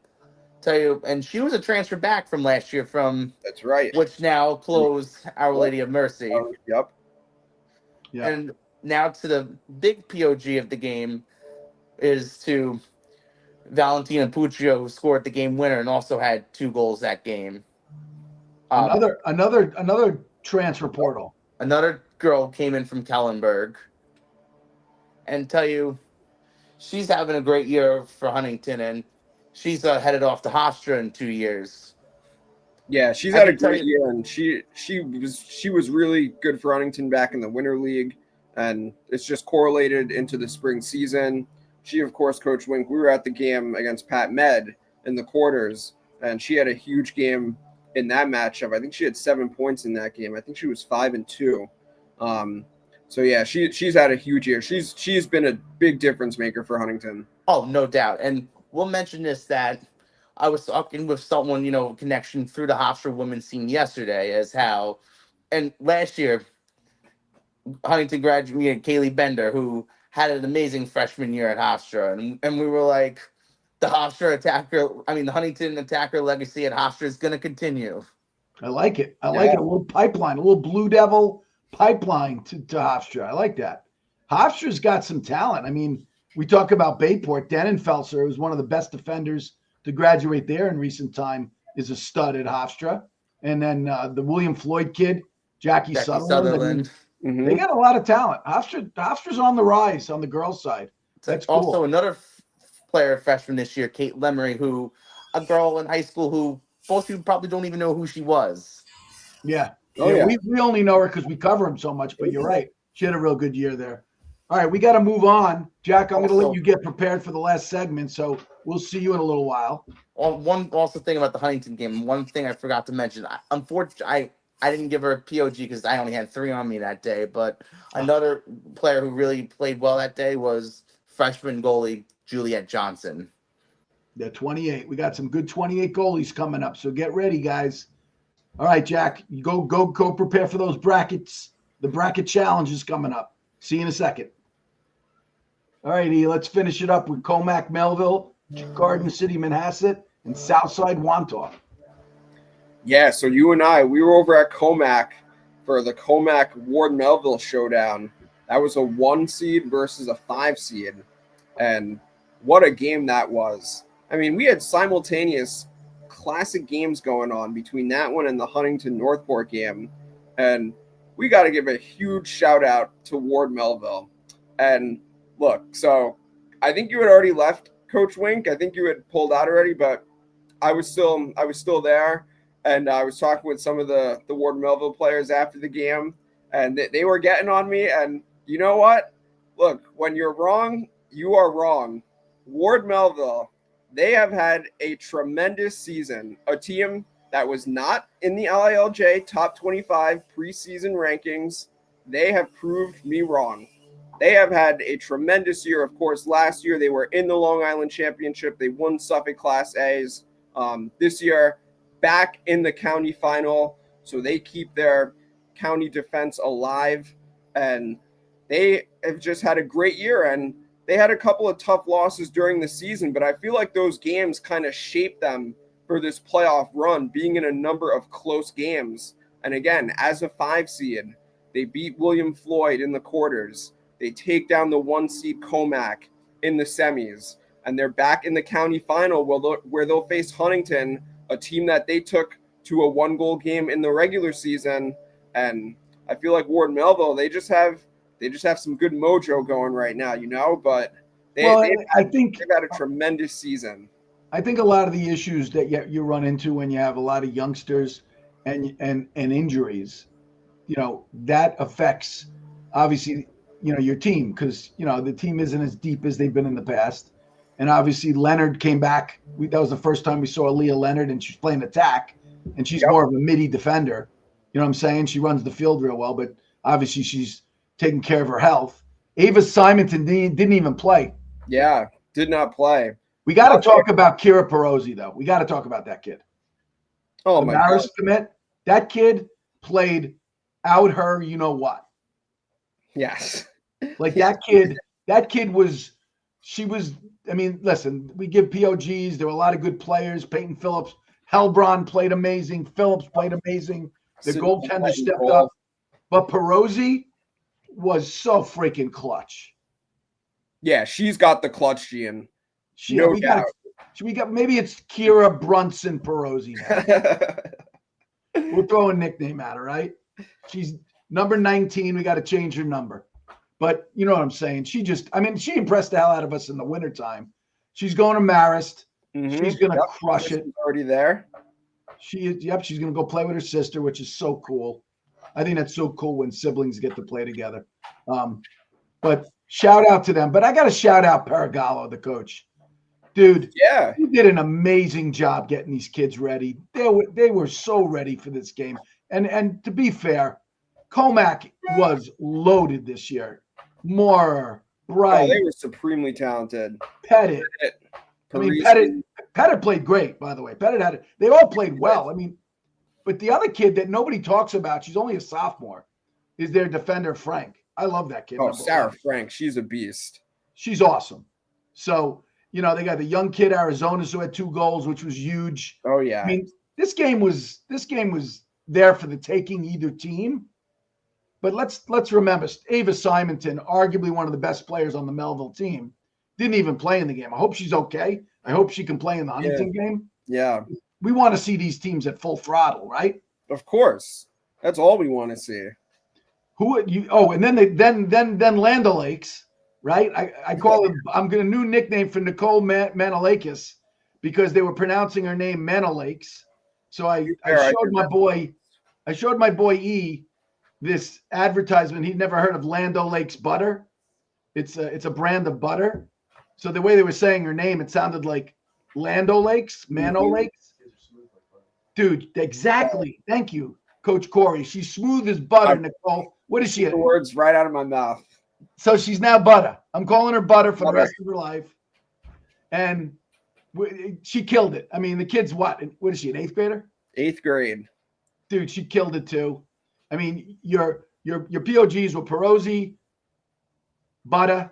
Tell you, and she was a transfer back from last year from That's right. which now closed Our Lady of Mercy. Yep. And now to the big POG of the game is to Valentina Puccio, who scored the game winner and also had 2 goals that game. Another transfer portal. Another girl came in from Kellenberg. And tell you, she's having a great year for Huntington, and she's headed off to Hofstra in 2 years. Yeah, she's had a great year, and she was really good for Huntington back in the Winter League, and it's just correlated into the spring season. She, of course, Coach Wink. We were at the game against Pat Med in the quarters, and she had a huge game in that matchup. I think she had 7 points in that game. I think she was 5-2. So yeah, she's had a huge year. She's been a big difference maker for Huntington. Oh, no doubt. And we'll mention this, that I was talking with someone, connection through the Hofstra women's scene yesterday, as how, and last year, Huntington graduated Kaylee Bender, who had an amazing freshman year at Hofstra. And we were like, the Huntington attacker legacy at Hofstra is going to continue. I like it. I like it. A little pipeline, a little Blue Devil pipeline to Hofstra. I like that. Hofstra's got some talent. I mean, we talk about Bayport. Denenfelser, who's one of the best defenders to graduate there in recent time, is a stud at Hofstra. And then the William Floyd kid, Jackie Sutherland. I mean, they got a lot of talent. Hofstra's on the rise on the girls' side. That's cool. Also, another player freshman this year, Kate Lemery, who a girl in high school who most people probably don't even know who she was. Yeah. We only know her because we cover him so much, but you're right. She had a real good year there. All right, we got to move on. Jack, I'm going to let you get prepared for the last segment, so we'll see you in a little while. One thing about the Huntington game, one thing I forgot to mention. Unfortunately, I didn't give her a POG because I only had 3 on me that day, but another player who really played well that day was freshman goalie Juliet Johnson. They're 28. We got some good 28 goalies coming up, so get ready, guys. All right, Jack, you go prepare for those brackets. The bracket challenge is coming up. See you in a second. All righty, let's finish it up with Commack, Melville, Garden City, Manhasset, and Southside Wantagh. Yeah, so you and I, we were over at Commack for the Commack Ward Melville showdown. That was a 1 seed versus a 5 seed. And what a game that was. I mean, we had simultaneous classic games going on between that one and the Huntington Northport game. And we got to give a huge shout out to Ward Melville. And look, so I think you had already left, Coach Wink. I think you had pulled out already, but I was still there. And I was talking with some of the Ward Melville players after the game, and they were getting on me. And you know what? Look, when you're wrong, you are wrong. Ward Melville, they have had a tremendous season. A team that was not in the LILJ top 25 preseason rankings. They have proved me wrong. They have had a tremendous year. Of course, last year they were in the Long Island Championship. They won Suffolk Class A's. This year, back in the county final. So they keep their county defense alive. And they have just had a great year. And they had a couple of tough losses during the season, but I feel like those games kind of shaped them for this playoff run, being in a number of close games. And again, as a 5 seed, they beat William Floyd in the quarters. They take down the 1 seed Commack in the semis, and they're back in the county final where they'll face Huntington, a team that they took to a 1-goal game in the regular season. And I feel like Ward Melville, they just have some good mojo going right now, but they've had a tremendous season. I think a lot of the issues that you run into when you have a lot of youngsters and injuries, that affects obviously, your team, because, the team isn't as deep as they've been in the past. And obviously Leonard came back. That was the first time we saw Leah Leonard, and she's playing attack, and she's more of a midi defender. You know what I'm saying? She runs the field real well, but Obviously, she's taking care of her health. Ava Simonton didn't even play. Yeah, did not play. We got to talk about Kira Perosi, though. We got to talk about that kid. Oh, the my Marist God. commit. That kid played out her, you know what? Yes. Like that kid was, she was, I mean, listen, we give POGs. There were a lot of good players. Peyton Phillips, Helbron played amazing. Phillips played amazing. The goaltender stepped up. But Perosi was so freaking clutch. Yeah, she's got the clutch gene. No doubt. We got maybe it's Kira Brunson Perosi now. We'll throw a nickname at her, right? She's number 19. We got to change her number. But you know what I'm saying? She impressed the hell out of us in the wintertime. She's going to Marist. Mm-hmm. She's going to crush it. Already there. She's going to go play with her sister, which is so cool. I think that's so cool when siblings get to play together. But shout out to them. But I got to shout out Paragallo, the coach. Dude, yeah, he did an amazing job getting these kids ready. They were so ready for this game. And to be fair, Commack was loaded this year. Moore, Bright. Oh, they were supremely talented. Pettit. I mean, Pettit played great, by the way. They all played well. I mean, but the other kid that nobody talks about, she's only a sophomore, is their defender, Frank. I love that kid. Oh, Sarah Frank. She's a beast. She's awesome. So, you know, they got the young kid, Arizona, who had 2 goals, which was huge. Oh, yeah. I mean, this game was there for the taking, either team. But let's remember, Ava Simonton, arguably one of the best players on the Melville team, didn't even play in the game. I hope she's okay. I hope she can play in the Huntington game. Yeah. We want to see these teams at full throttle, right? Of course. That's all we want to see. And then Land O'Lakes, right? I call it, I'm going to new nickname for Nicole Manalakis because they were pronouncing her name Manalakes. So I showed my boy E this advertisement. He'd never heard of Land O'Lakes butter. It's a brand of butter. So the way they were saying her name, it sounded like Land O'Lakes, Man O'Lakes. Dude, exactly. Thank you, Coach Corey. She's smooth as butter, Nicole. What is she? The words right out of my mouth. So she's now Butter. I'm calling her Butter for the rest of her life. And she killed it. I mean, the kid's what is she, an 8th grader? 8th grade. Dude, she killed it too. I mean, your POGs were Perosi, Butter,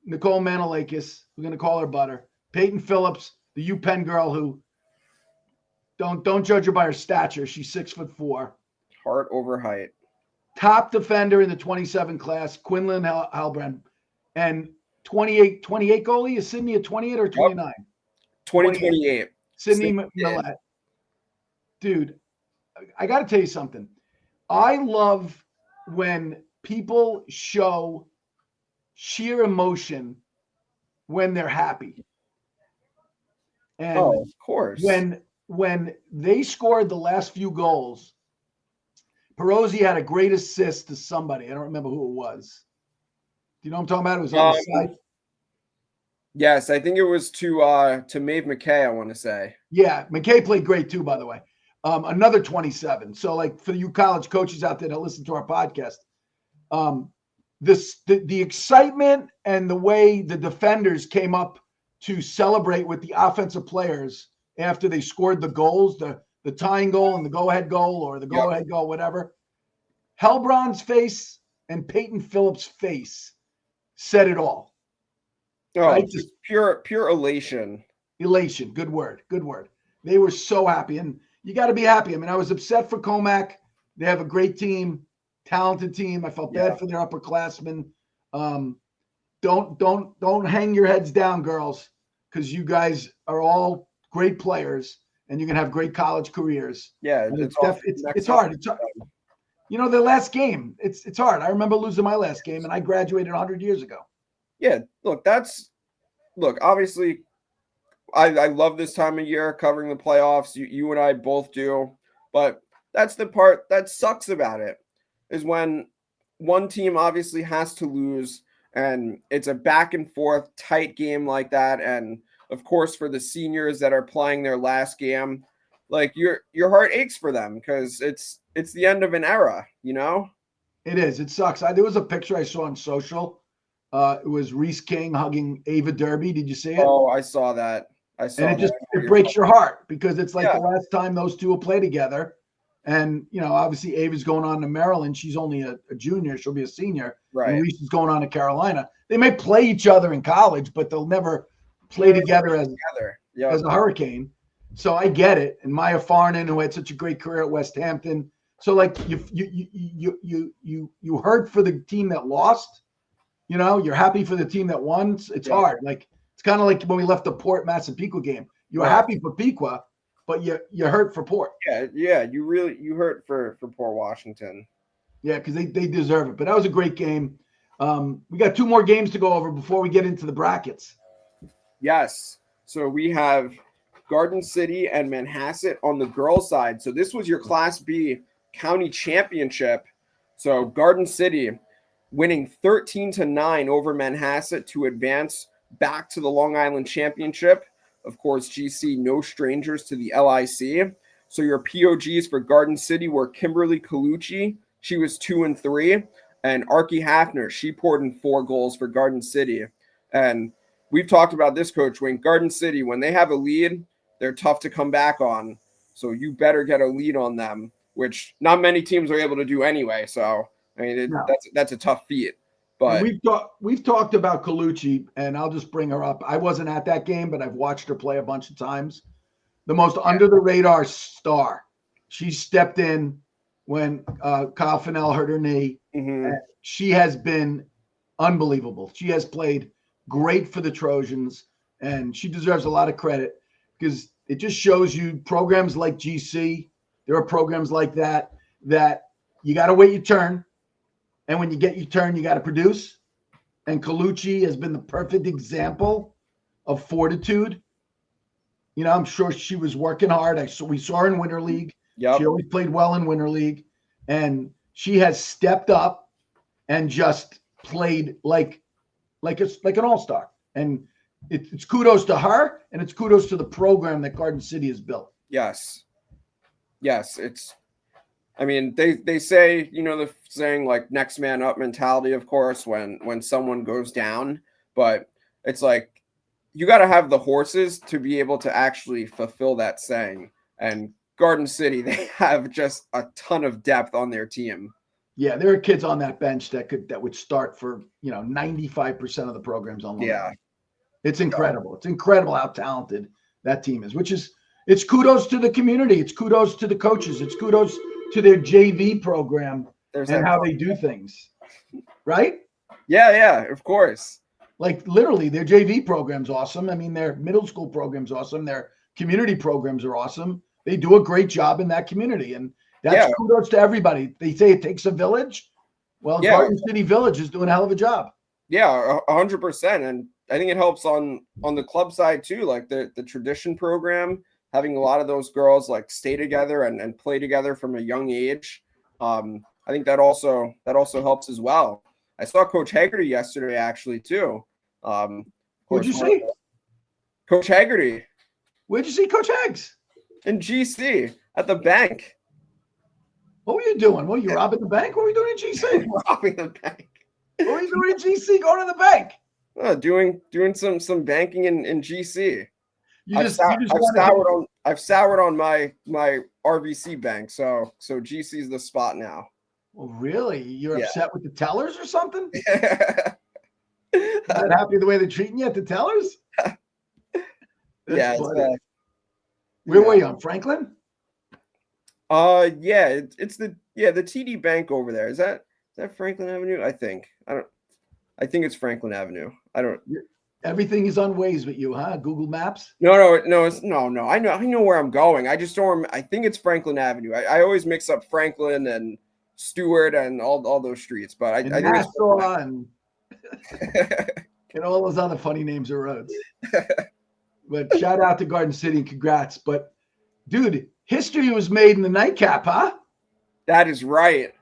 Nicole Manalakis. We're going to call her Butter. Peyton Phillips, the UPenn girl who don't judge her by her stature. She's 6'4". Heart over height. Top defender in the 27 class, Quinlan Halbrand. And 28 goalie. Is Sydney a 28 or 29? 28. Sydney Millette. Dude, I got to tell you something. I love when people show sheer emotion when they're happy. And of course. When they scored the last few goals, Perosi had a great assist to somebody. I don't remember who it was. Do you know what I'm talking about? It was on the side. Yes, I think it was to Maeve McKay, I want to say. Yeah, McKay played great too, by the way. Another 27. So, like, for you college coaches out there that listen to our podcast, the excitement and the way the defenders came up to celebrate with the offensive players after they scored the goals, the tying goal and the go-ahead goal or the go-ahead goal, whatever. Helbron's face and Peyton Phillips' face said it all. Oh, right? Just pure elation. Elation. Good word. They were so happy. And you got to be happy. I mean, I was upset for Commack. They have a great team, talented team. I felt bad for their upperclassmen. Don't hang your heads down, girls, because you guys are all great players and you're going to have great college careers. Yeah, it's hard. You know, the last game, it's hard. I remember losing my last game, and I graduated 100 years ago. Yeah, look, obviously, I love this time of year covering the playoffs. You and I both do. But that's the part that sucks about it, is when one team obviously has to lose, and it's a back and forth tight game like that. And of course, for the seniors that are playing their last game, like your heart aches for them because it's the end of an era, you know? It is. It sucks. There was a picture I saw on social. It was Reese King hugging Ava Derby. Did you see it? Oh, I saw that. I saw And that. it breaks your heart because it's like Yeah. the last time those two will play together. And, obviously Ava's going on to Maryland. She's only a junior. She'll be a senior. Right. And Reese is going on to Carolina. They may play each other in college, but they'll never play together as a Hurricane. So I get it. And Maya Farnan, who had such a great career at Westhampton. So like you hurt for the team that lost. You're happy for the team that won. It's hard. Like it's kind of like when we left the Port Massapequa game. You were happy for Pequa, but you hurt for Port. Yeah. You hurt for Port Washington. Yeah, because they deserve it. But that was a great game. We got 2 more games to go over before we get into the brackets. Yes. So we have Garden City and Manhasset on the girls' side. So this was your Class B county championship. So Garden City winning 13-9 over Manhasset to advance back to the Long Island Championship. Of course, GC no strangers to the LIC. So your POGs for Garden City were Kimberly Colucci. She was 2-3. And Arky Hafner, she poured in 4 goals for Garden City. And we've talked about this, Coach Wink. Garden City, when they have a lead, they're tough to come back on. So you better get a lead on them, which not many teams are able to do anyway. So, I mean, that's a tough feat. But we've talked about Colucci, and I'll just bring her up. I wasn't at that game, but I've watched her play a bunch of times. The most under-the-radar star. She stepped in when Kyle Fennell hurt her knee. Mm-hmm. She has been unbelievable. She has played great for the Trojans, and she deserves a lot of credit because it just shows you programs like GC. There are programs like that you got to wait your turn. And when you get your turn, you got to produce. And Colucci has been the perfect example of fortitude. I'm sure she was working hard. We saw her in Winter League. Yep. She always played well in Winter League. And she has stepped up and just played like an all-star. And it's kudos to her, and it's kudos to the program that Garden City has built. Yes. I mean, they say, the saying like next man up mentality, of course, when someone goes down, but it's like you got to have the horses to be able to actually fulfill that saying. And Garden City, they have just a ton of depth on their team. Yeah, there are kids on that bench that would start for 95% of the programs on the line. It's incredible. It's incredible how talented that team is, it's kudos to the community. It's kudos to the coaches. It's kudos to their JV program and how they do things. Right? Yeah, of course. Like literally their JV program's awesome. I mean, their middle school program's awesome. Their community programs are awesome. They do a great job in that community. And that's kudos to everybody. They say it takes a village. Well, Garden City Village is doing a hell of a job. Yeah, 100%. And I think it helps on the club side too, like the tradition program, having a lot of those girls like stay together and play together from a young age. I think that also helps as well. I saw Coach Haggerty yesterday actually too. What'd you see? Coach Haggerty. Where'd you see Coach Hags? In GC at the bank. What were you doing? What, you robbing the bank? What were you doing in GC? Robbing the bank. What were you doing in GC? Going to the bank? Doing some banking in GC. I've soured on my RVC bank, so GC is the spot now. Well, really? You're upset with the tellers or something? Not happy the way they're treating you at the tellers? Yeah. Where were you on Franklin? Yeah, it's the TD Bank over there. Is that Franklin Avenue? I think it's Franklin Avenue. Everything is on Waze with you, huh? Google Maps? No. I know where I'm going. I just don't. I think it's Franklin Avenue. I always mix up Franklin and Stewart and all those streets, but I think Nassau and all those other funny names of roads. But shout out to Garden City and congrats. But dude, history was made in the nightcap, huh? That is right.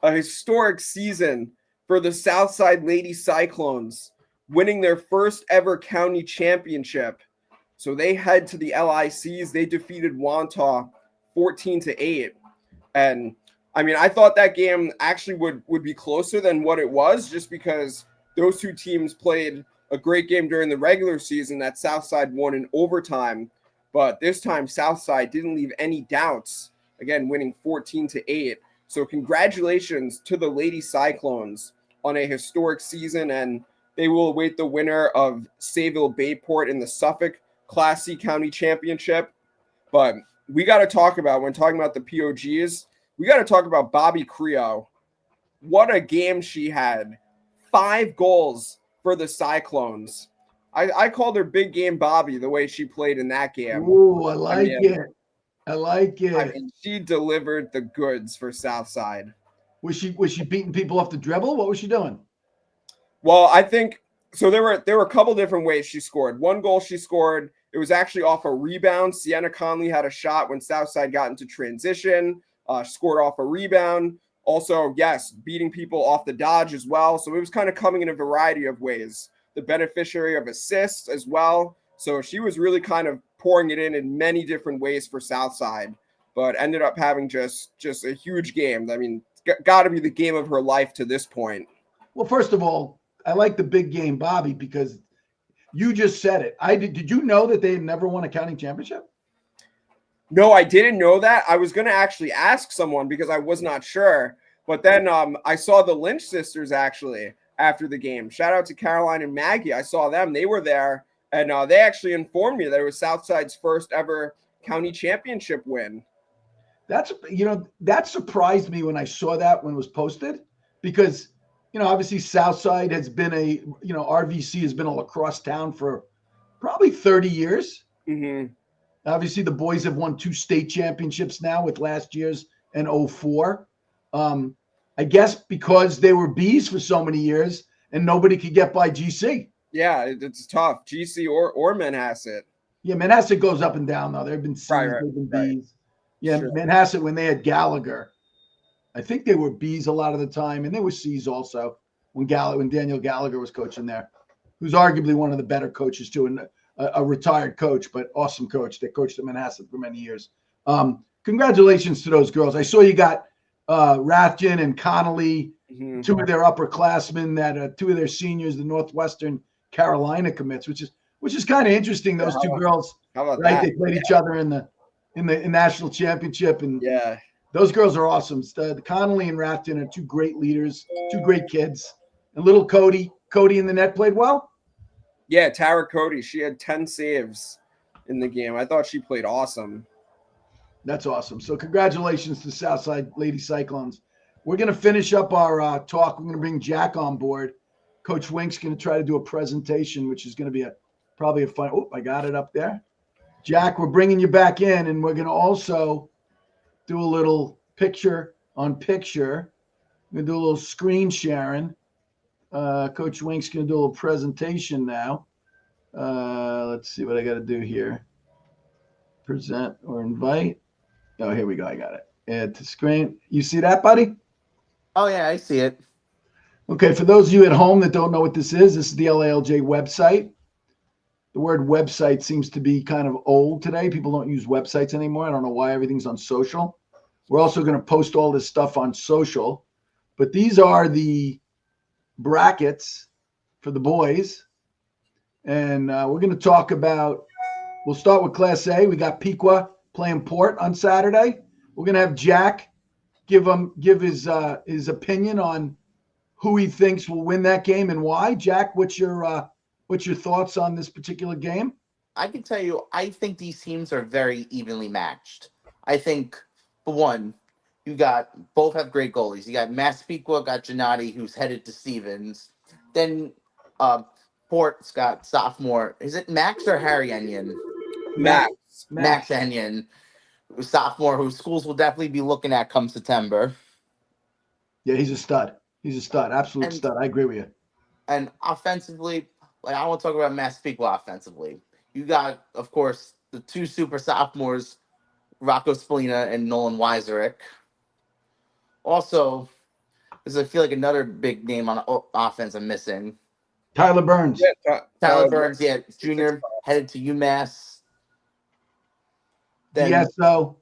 A historic season for the Southside Lady Cyclones, winning their first ever county championship. So they head to the LICs. They defeated Wantagh 14-8. And I mean, I thought that game actually would be closer than what it was, just because those two teams played a great game during the regular season that Southside won in overtime. But this time, Southside didn't leave any doubts, again, winning 14-8. So congratulations to the Lady Cyclones on a historic season, and they will await the winner of Sayville Bayport in the Suffolk Class C County Championship. But we got to talk about, when talking about the POGs, we got to talk about Bobby Creo. What a game she had. 5 goals for the Cyclones. I called her Big Game Bobby the way she played in that game. Ooh, I like it. I like it. I mean, she delivered the goods for Southside. Was she beating people off the dribble? What was she doing? Well, I think so. There were a couple different ways she scored. One goal she scored, it was actually off a rebound. Sienna Conley had a shot when Southside got into transition, scored off a rebound. Also, yes, beating people off the dodge as well. So it was kind of coming in a variety of ways. The beneficiary of assists as well. So she was really kind of pouring it in many different ways for Southside, but ended up having just a huge game. I mean, got to be the game of her life to this point. Well, first of all, I like the Big Game Bobby because you just said it. Did you know that they had never won a county championship? No, I didn't know that. I was going to actually ask someone because I was not sure. But then I saw the Lynch sisters actually after the game. Shout out to Caroline and Maggie. I saw them. They were there, and they actually informed me that it was Southside's first ever county championship win. That surprised me when I saw that when it was posted because, obviously Southside has been RVC has been a lacrosse town for probably 30 years. Mm-hmm. Obviously, the boys have won 2 state championships now with last year's and 04. I guess because they were Bs for so many years and nobody could get by GC. Yeah, it's tough. GC or Manhasset. Yeah, Manhasset goes up and down, though. There have been Cs, right, they've been right. Bs. Yeah, sure. Manhasset, when they had Gallagher, I think they were Bs a lot of the time, and they were Cs also when Daniel Gallagher was coaching there, who's arguably one of the better coaches too, and a retired coach, but awesome coach. They coached at Manhasset for many years. Congratulations to those girls. I saw you got Rathjen and Connolly, mm-hmm. 2 of their upperclassmen, that 2 of their seniors, the Northwestern Carolina commits, which is kind of interesting. Those 2 girls, how about right? That? They played each other in the national championship, and yeah, those girls are awesome. The Connolly and Rathjen are 2 great leaders, 2 great kids. And little Cody in the net played well. Yeah, Tara Cody, she had 10 saves in the game. I thought she played awesome. That's awesome. So congratulations to Southside Lady Cyclones. We're going to finish up our talk. We're going to bring Jack on board. Coach Wink's going to try to do a presentation, which is going to be probably a fun. Oh, I got it up there. Jack, we're bringing you back in, and we're going to also do a little picture on picture. We're going to do a little screen sharing. Coach Wink's going to do a little presentation now. Let's see what I got to do here. Present or invite. Oh, here we go. I got it. Add to screen. You see that, buddy? Oh, yeah, I see it. Okay, for those of you at home that don't know what this is the LILJ website. The word website seems to be kind of old today. People don't use websites anymore. I don't know why. Everything's on social. We're also going to post all this stuff on social. But these are the brackets for the boys. And we're going to talk about, we'll start with Class A. We got Pequa playing Port on Saturday. We're going to have Jack give his opinion on who he thinks will win that game and why. Jack, what's your thoughts on this particular game? I can tell you, I think these teams are very evenly matched. I think, for one, both have great goalies. You got Massapequa, got Gennady, who's headed to Stevens. Then Port's got sophomore. Is it Max or Harry Enyon? Max Enyon, sophomore, whose schools will definitely be looking at come September. Yeah, he's a stud. Absolute stud. I agree with you. And offensively, I want to talk about Massapequa offensively. You got, of course, the 2 super sophomores, Rocco Spalina and Nolan Weiserick. Also, there's I feel like another big name on offense I'm missing. Tyler Burns. Yeah, Tyler Burns, junior, headed to UMass. Then DSO.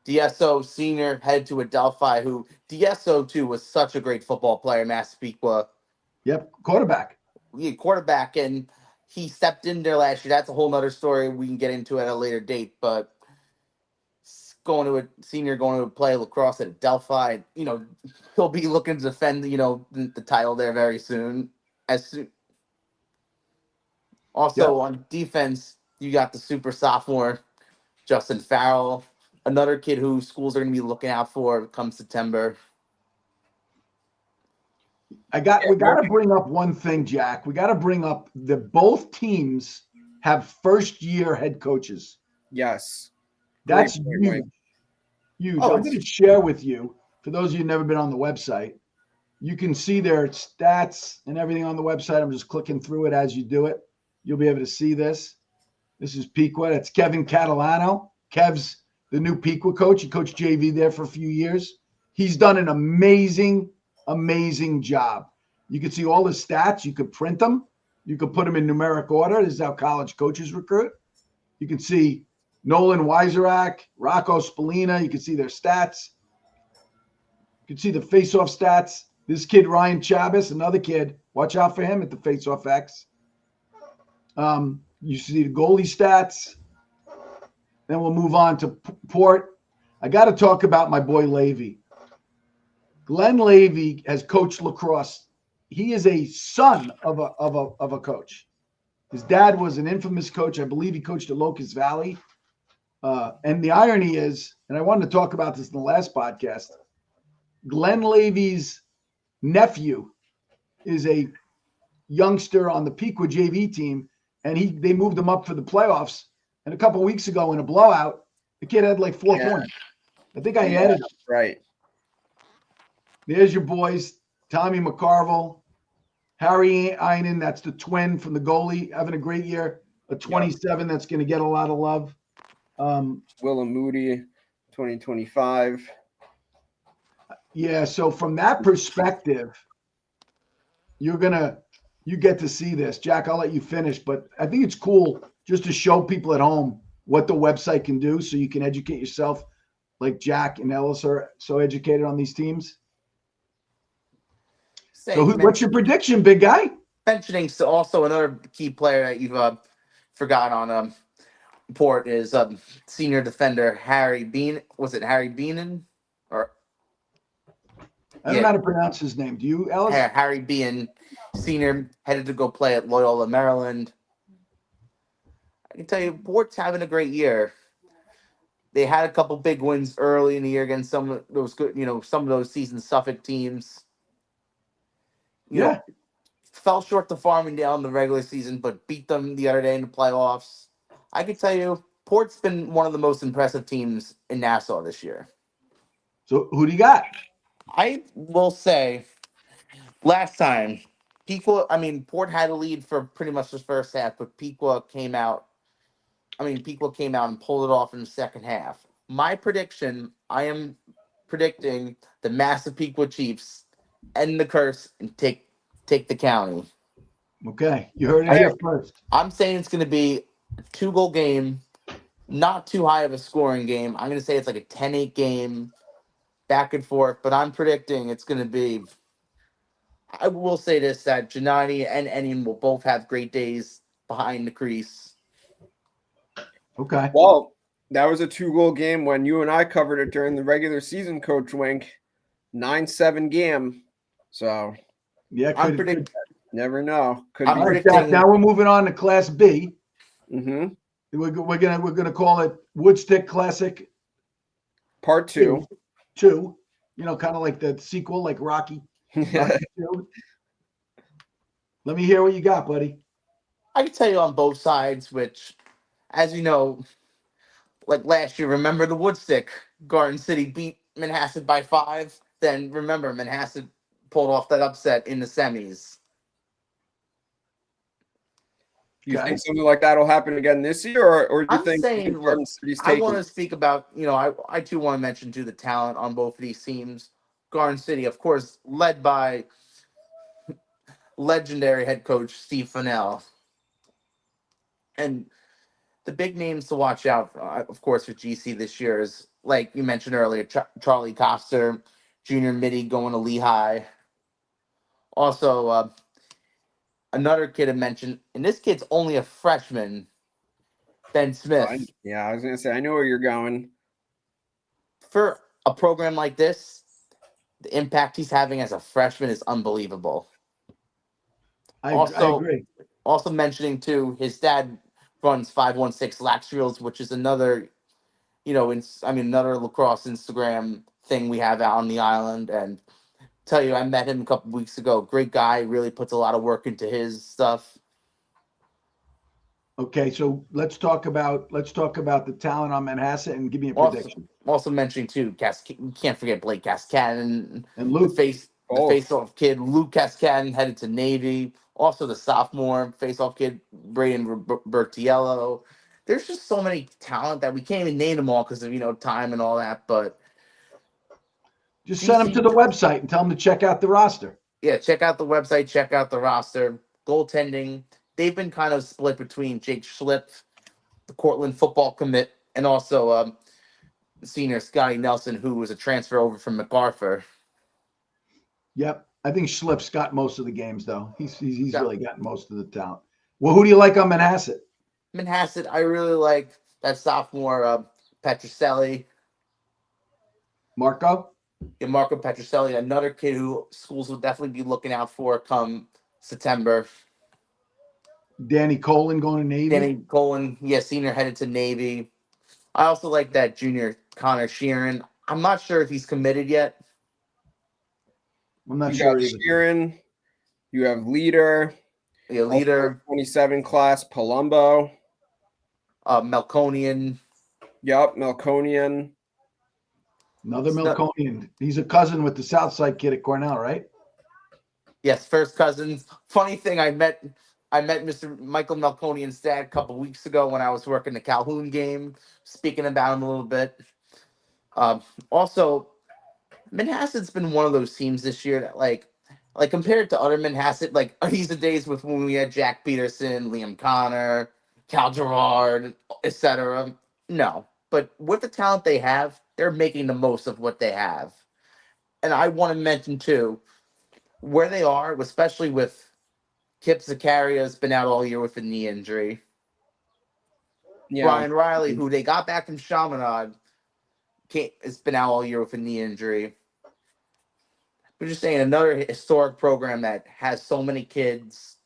DSO senior headed to Adelphi, who DSO too was such a great football player, Massapequa. Yep, quarterback. Quarterback, and he stepped in there last year. That's a whole nother story we can get into at a later date, but going to a senior, going to play lacrosse at Adelphi, he'll be looking to defend, the title there very soon. Also on defense, you got the super sophomore, Justin Farrell, another kid who schools are going to be looking out for come September. We got to bring up one thing, Jack. We got to bring up that both teams have first-year head coaches. Yes. That's huge. Huge. I'm going to share with you, for those of you who've never been on the website, you can see their stats and everything on the website. I'm just clicking through it as you do it. You'll be able to see this. This is Pequa. That's Kevin Catalano. Kev's the new Pequa coach. He coached JV there for a few years. He's done an amazing job. You can see all the stats. You could print them. You could put them in numeric order. This is how college coaches recruit. You can see Nolan Weiserak, Rocco Spallina. You can see their stats. You can see the face-off stats. This kid, Ryan Chabas, another kid. Watch out for him at the face-off X. You see the goalie stats. Then we'll move on to Port. I got to talk about my boy Levy. Glenn Levy has coached lacrosse. He is a son of a coach. His dad was an infamous coach. I believe he coached at Locust Valley. And the irony is, and I wanted to talk about this in the last podcast, Glenn Levy's nephew is a youngster on the Pequa JV team, and they moved him up for the playoffs. And a couple of weeks ago in a blowout, the kid had like 4 points. I think I added him. Right. There's your boys, Tommy McCarville, Harry Einen, that's the twin from the goalie, having a great year. A 27 that's going to get a lot of love. Willem Moody, 2025. Yeah, so from that perspective, you get to see this. Jack, I'll let you finish, but I think it's cool just to show people at home what the website can do so you can educate yourself like Jack and Ellis are so educated on these teams. What's your prediction, big guy? Mentioning also another key player that you've forgot on Port is senior defender Harry Bean. Was it Harry Beanon? Or I don't know how to pronounce his name. Do you, Ellis? Harry Bean, senior, headed to go play at Loyola, Maryland. I can tell you, Port's having a great year. They had a couple big wins early in the year against some of those good, some of those seasoned Suffolk teams. Fell short to Farmingdale in the regular season, but beat them the other day in the playoffs. I can tell you, Port's been one of the most impressive teams in Nassau this year. So who do you got? I will say, last time, Port had a lead for pretty much the first half, but Pequa came out and pulled it off in the second half. My prediction, I am predicting the Massapequa Chiefs end the curse and take the county. Okay, you heard it here first. I'm saying it's going to be a 2-goal game, not too high of a scoring game. I'm going to say it's like a 10-8 game, back and forth, but I'm predicting it's going to be, I will say this, that Gennady and Enion will both have great days behind the crease. Okay. Well, that was a 2-goal game when you and I covered it during the regular season, Coach Wink. 9-7 game. So, yeah, I'm predicting. Never know. I'm predicting. Now we're moving on to Class B. Mm-hmm. We're gonna call it Woodstick Classic Part 2. 2. Kind of like the sequel, like Rocky. Rocky 2. Let me hear what you got, buddy. I can tell you on both sides, which, as you know, like last year, remember the Woodstick? Garden City beat Manhasset by 5. Then remember, Manhasset pulled off that upset in the semis. You think something like that will happen again this year, or do you think Garden City's taking? I want to speak about, I too want to mention the talent on both of these teams. Garden City, of course, led by legendary head coach Steve Fennell. And the big names to watch out, of course, for GC this year is like you mentioned earlier, Charlie Coster, junior midi going to Lehigh. Also, another kid I mentioned, and this kid's only a freshman, Ben Smith. I was gonna say I know where you're going. For a program like this, the impact he's having as a freshman is unbelievable. I Also, agree. also mentioning too, his dad runs 516 Lax Reels, which is another, another lacrosse Instagram thing we have out on the island. And tell you, I met him a couple weeks ago. Great guy, really puts a lot of work into his stuff. Okay, so let's talk about the talent on Manhasset and give me a prediction. Also mentioning too, you can't forget Blake Cascadden And Luke, the face-off kid Luke Cascadden headed to Navy. Also the sophomore face-off kid Braden Bertiello. There's just so many talent that we can't even name them all because of time and all that. But just send them to the website and tell them to check out the roster. Yeah, check out the website, check out the roster. Goaltending, they've been kind of split between Jake Schlipf, the Cortland football commit, and also senior Scotty Nelson, who was a transfer over from MacArthur. Yep, I think Schlipf's got most of the games though. He's really got most of the talent. Well, who do you like on Manhasset? Manhasset, I really like that sophomore Petroselli. Marco? Yeah, Marco Petroselli, another kid who schools will definitely be looking out for come September. Danny Colin going to Navy? Danny Colin, senior headed to Navy. I also like that junior Connor Sheeran. I'm not sure if he's committed yet. I'm not sure either. Sheeran, you have Leader. Leader. 27 class, Palumbo. Melconian. Yep, Melconian. Another Melconian. He's a cousin with the Southside kid at Cornell, right? Yes, first cousins. Funny thing, I met Mr. Michael Melconian's dad a couple weeks ago when I was working the Calhoun game, speaking about him a little bit. Also, Manhasset's been one of those teams this year that, like compared to other Manhasset, like these are days with when we had Jack Peterson, Liam Connor, Cal Gerard, etc. No, but with the talent they have, they're making the most of what they have. And I want to mention too, where they are, especially with Kip Zacaria's been out all year with a knee injury. Yeah. Brian Riley, who they got back from Chaminade, has been out all year with a knee injury. We're just saying another historic program that has so many kids.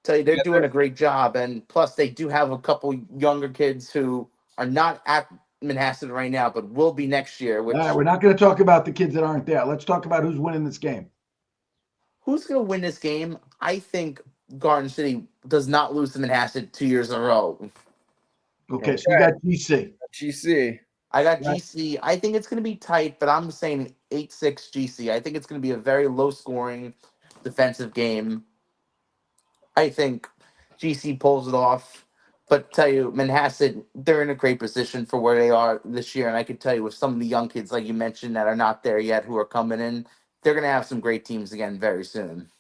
Tell you, they're doing a great job, and plus they do have a couple younger kids who are not at Manhasset right now, but will be next year. All right, we're not going to talk about the kids that aren't there. Let's talk about who's winning this game. Who's going to win this game? I think Garden City does not lose to Manhasset 2 years in a row. Okay, so we got GC. GC. I got GC. I think it's going to be tight, but I'm saying 8-6 GC. I think it's going to be a very low-scoring defensive game. I think GC pulls it off. But tell you, Manhasset, they're in a great position for where they are this year. And I can tell you with some of the young kids, like you mentioned, that are not there yet who are coming in, they're going to have some great teams again very soon.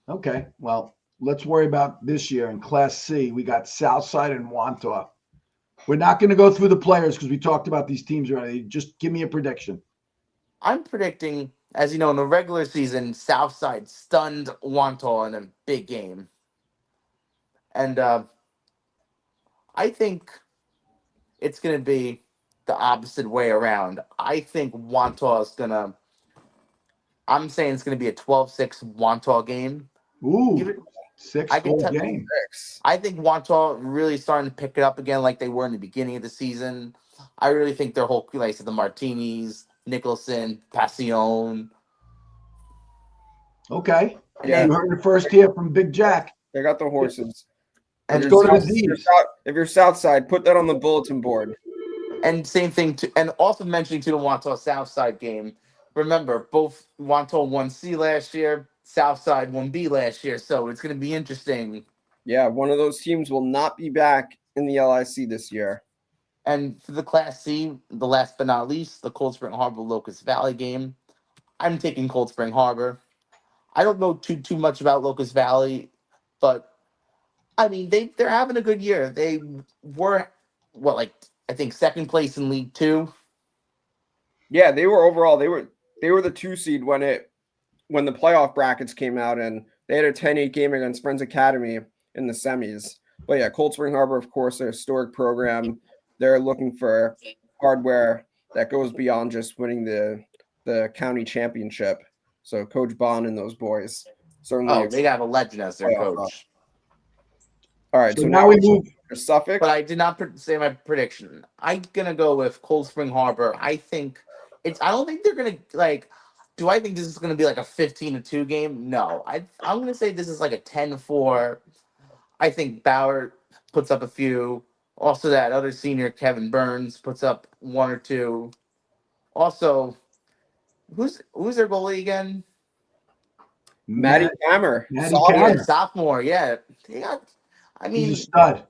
Okay, well, let's worry about this year. In Class C, we got Southside and Wantagh. We're not going to go through the players because we talked about these teams already. Just give me a prediction. I'm predicting, as you know, in the regular season, Southside stunned Wantagh in a big game. And I think it's going to be the opposite way around. I think Wantagh is going to – I'm saying it's going to be a 12-6 Wantagh game. Ooh, 6-4 game. I think Wantagh really starting to pick it up again like they were in the beginning of the season. I really think their whole – like I said, the Martinis, Nicholson, Passion. Okay. Yeah. You heard it first here from Big Jack. They got the horses. Let's go to the D's. If you're Southside, put that on the bulletin board. And same thing, and also mentioning to the Wantagh Southside game, remember, both Wantagh won C last year, Southside won B last year, so it's going to be interesting. Yeah, one of those teams will not be back in the LIC this year. And for the Class C, the last but not least, the Cold Spring Harbor Locust Valley game. I'm taking Cold Spring Harbor. I don't know too much about Locust Valley, but I mean they're having a good year. They were I think second place in League 2. Yeah, they were overall. They were the 2 seed when the playoff brackets came out, and they had a 10-8 game against Friends Academy in the semis. But yeah, Cold Spring Harbor, of course, a historic program. They're looking for hardware that goes beyond just winning the county championship. So Coach Bond and those boys certainly. Oh, they have a legend as their coach. All right, So so now we move to Suffolk. But I did not say my prediction. I'm gonna go with Cold Spring Harbor. I think it's. I don't think they're gonna like. Do I think this is gonna be like a 15-2 game? No. I'm gonna say this is like a 10-4. I think Bauer puts up a few. Also, that other senior Kevin Burns puts up 1 or 2. Also, who's their goalie again? Matty Kammer, Matty sophomore. Kammer. Sophomore. Yeah, they got. I mean, He's a stud.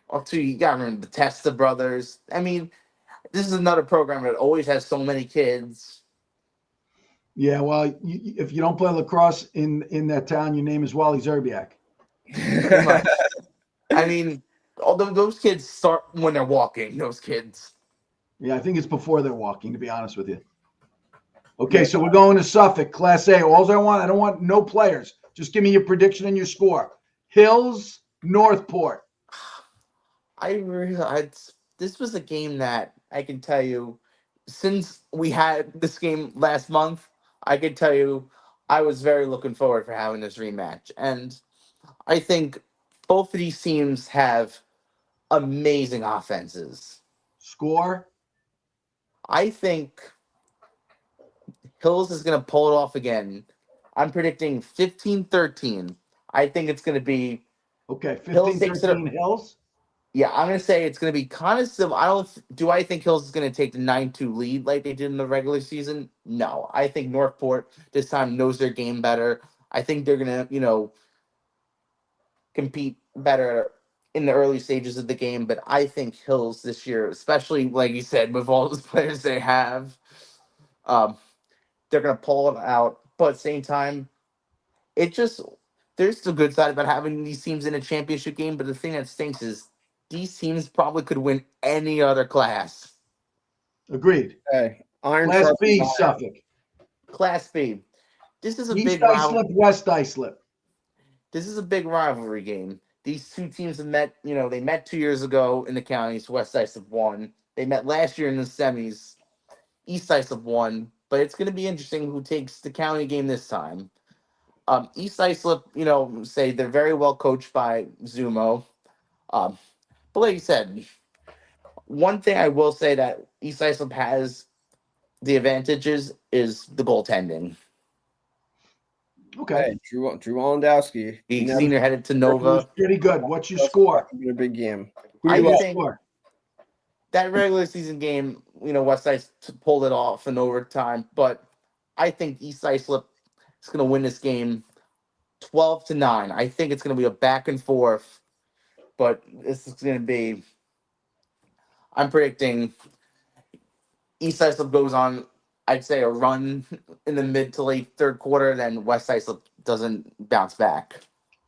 Also, you got to remember the Testa brothers. I mean, this is another program that always has so many kids. Yeah, well, if you don't play lacrosse in that town, your name is Wally Zerbiak. Pretty much. I mean, although those kids start when they're walking, those kids. Yeah, I think it's before they're walking, to be honest with you. Okay, so we're going to Suffolk, Class A. I don't want no players. Just give me your prediction and your score. Hills, Northport. I realized this was a game that I can tell you, since we had this game last month, I can tell you I was very looking forward for having this rematch. And I think both of these teams have amazing offenses. Score? I think Hills is going to pull it off again. I'm predicting 15-13. I think it's going to be Okay, Hills takes 15-13 it. Hills. Yeah, I'm going to say it's going to be kind of similar. I think Hills is going to take the 9-2 lead like they did in the regular season? No. I think Northport this time knows their game better. I think they're going to, compete better in the early stages of the game, but I think Hills this year, especially like you said, with all those players they have, they're going to pull it out. But at the same time, there's the good side about having these teams in a championship game, but the thing that stinks is these teams probably could win any other class. Agreed. Okay. Iron Class Sharp B, Iron. Suffolk. Class B. This is a East big rivalry. Islip, West Islip. This is a big rivalry game. These two teams have met, they met 2 years ago in the counties. West Islip won. They met last year in the semis. East Islip won. But it's going to be interesting who takes the county game this time. East Islip, say they're very well coached by Zumo. But like you said, one thing I will say that East Islip has the advantages is the goaltending. Okay. Hey, Drew Wondowski. The senior headed to Nova. Pretty good. What's your score? A big game. I Who think that regular season game, West Side pulled it off in overtime, but I think East Islip is going to win this game 12-9. I think it's going to be a back and forth, but this is going to be. I'm predicting East Islip goes on, I'd say, a run in the mid to late third quarter, then West Islip doesn't bounce back.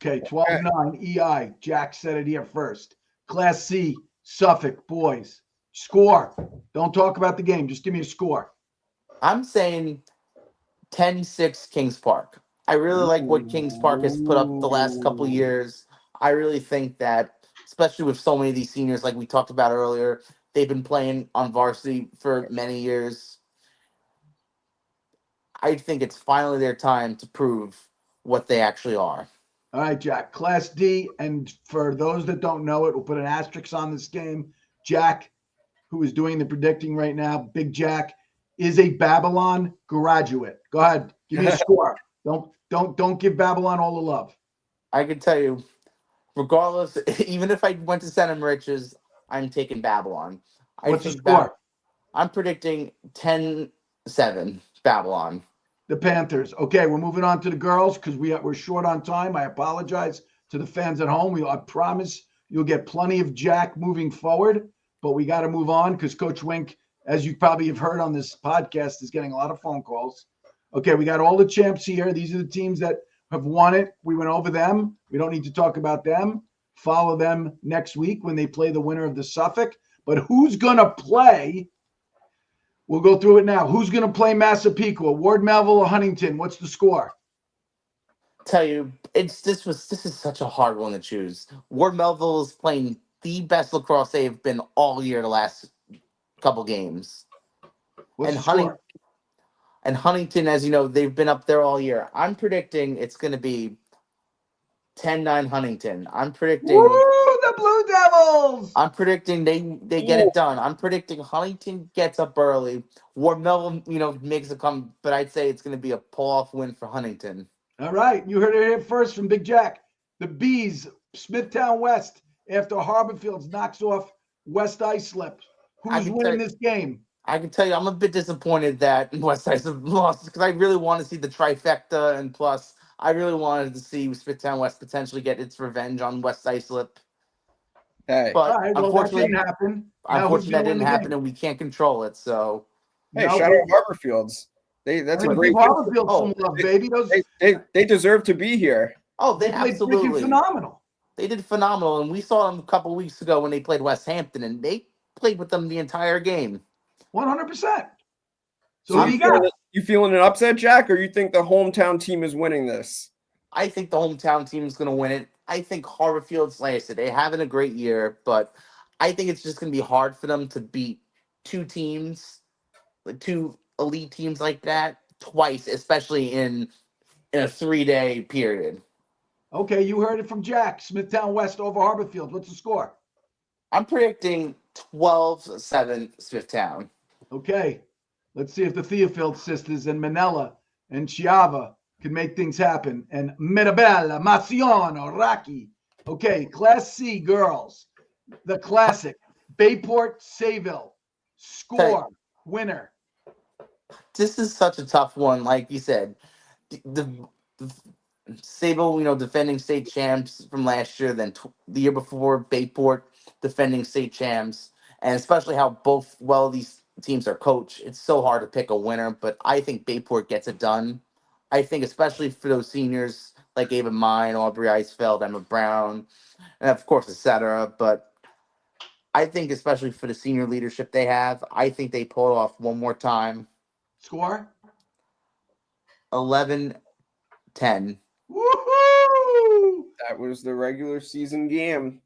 Okay, 12-9 EI. Jack said it here first. Class C, Suffolk, boys. Score. Don't talk about the game. Just give me a score. I'm saying 10-6 Kings Park. I really like what Kings Park has put up the last couple of years. I really think that, especially with so many of these seniors, like we talked about earlier, they've been playing on varsity for many years. I think it's finally their time to prove what they actually are. All right, Jack. Class D, and for those that don't know it, we'll put an asterisk on this game. Jack, who is doing the predicting right now, Big Jack, is a Babylon graduate. Go ahead, give me a score. Don't give Babylon all the love. I can tell you, regardless, even if I went to Centum Riches, I'm taking Babylon. What's the score? I'm predicting 10-7 Babylon. The Panthers. Okay, we're moving on to the girls because we're short on time. I apologize to the fans at home. I promise you'll get plenty of Jack moving forward, but we got to move on because Coach Wink, as you probably have heard on this podcast, is getting a lot of phone calls. Okay, we got all the champs here. These are the teams that have won it. We went over them. We don't need to talk about them. Follow them next week when they play the winner of the Suffolk. But who's going to play We'll go through it now. Who's going to play Massapequa? Ward, Melville, or Huntington? What's the score? Tell you, this is such a hard one to choose. Ward Melville is playing the best lacrosse they've been all year the last couple games. What's And the score? Huntington, as you know, they've been up there all year. I'm predicting it's going to be 10-9 Huntington. I'm predicting the Blue Devils. they get it done. I'm predicting Huntington gets up early. Ward Melville, makes a come, but I'd say it's going to be a pull-off win for Huntington. All right. You heard it here first from Big Jack. The Bees, Smithtown West, after Harborfields knocks off West Islip. Who's winning this game? I can tell you, I'm a bit disappointed that West Islip lost because I really want to see the trifecta, and plus, I really wanted to see Smithtown West potentially get its revenge on West Islip. Hey, but right, well, unfortunately, that didn't happen, and we can't control it. So, hey, shout out Harborfields. That's a great. Harborfield some love, baby. They deserve to be here. Oh, they played absolutely phenomenal. They did phenomenal, and we saw them a couple of weeks ago when they played Westhampton, and they played with them the entire game. 100%. So you feeling an upset, Jack, or you think the hometown team is winning this? I think the hometown team is going to win it. I think Harborfield's, like I said, they're having a great year, but I think it's just going to be hard for them to beat two elite teams like that twice, especially in a 3-day period. Okay, you heard it from Jack. Smithtown West over Harborfield. What's the score? I'm predicting 12-7 Smithtown. Okay, let's see if the Theofield sisters and Manella and Chiava can make things happen. And Mirabella, Maciano, Rocky. Okay, Class C girls. The classic. Bayport, Sayville. Score. Winner. This is such a tough one. Like you said, the Sayville, defending state champs from last year, then the year before, Bayport, defending state champs, and especially how both these teams are coached. It's so hard to pick a winner, but I think Bayport gets it done. I think especially for those seniors like Ava Mine, Aubrey Eisfeld, Emma Brown, and of course, etc. But I think especially for the senior leadership they have, I think they pull it off one more time. Score? 11-10. Woohoo! That was the regular season game.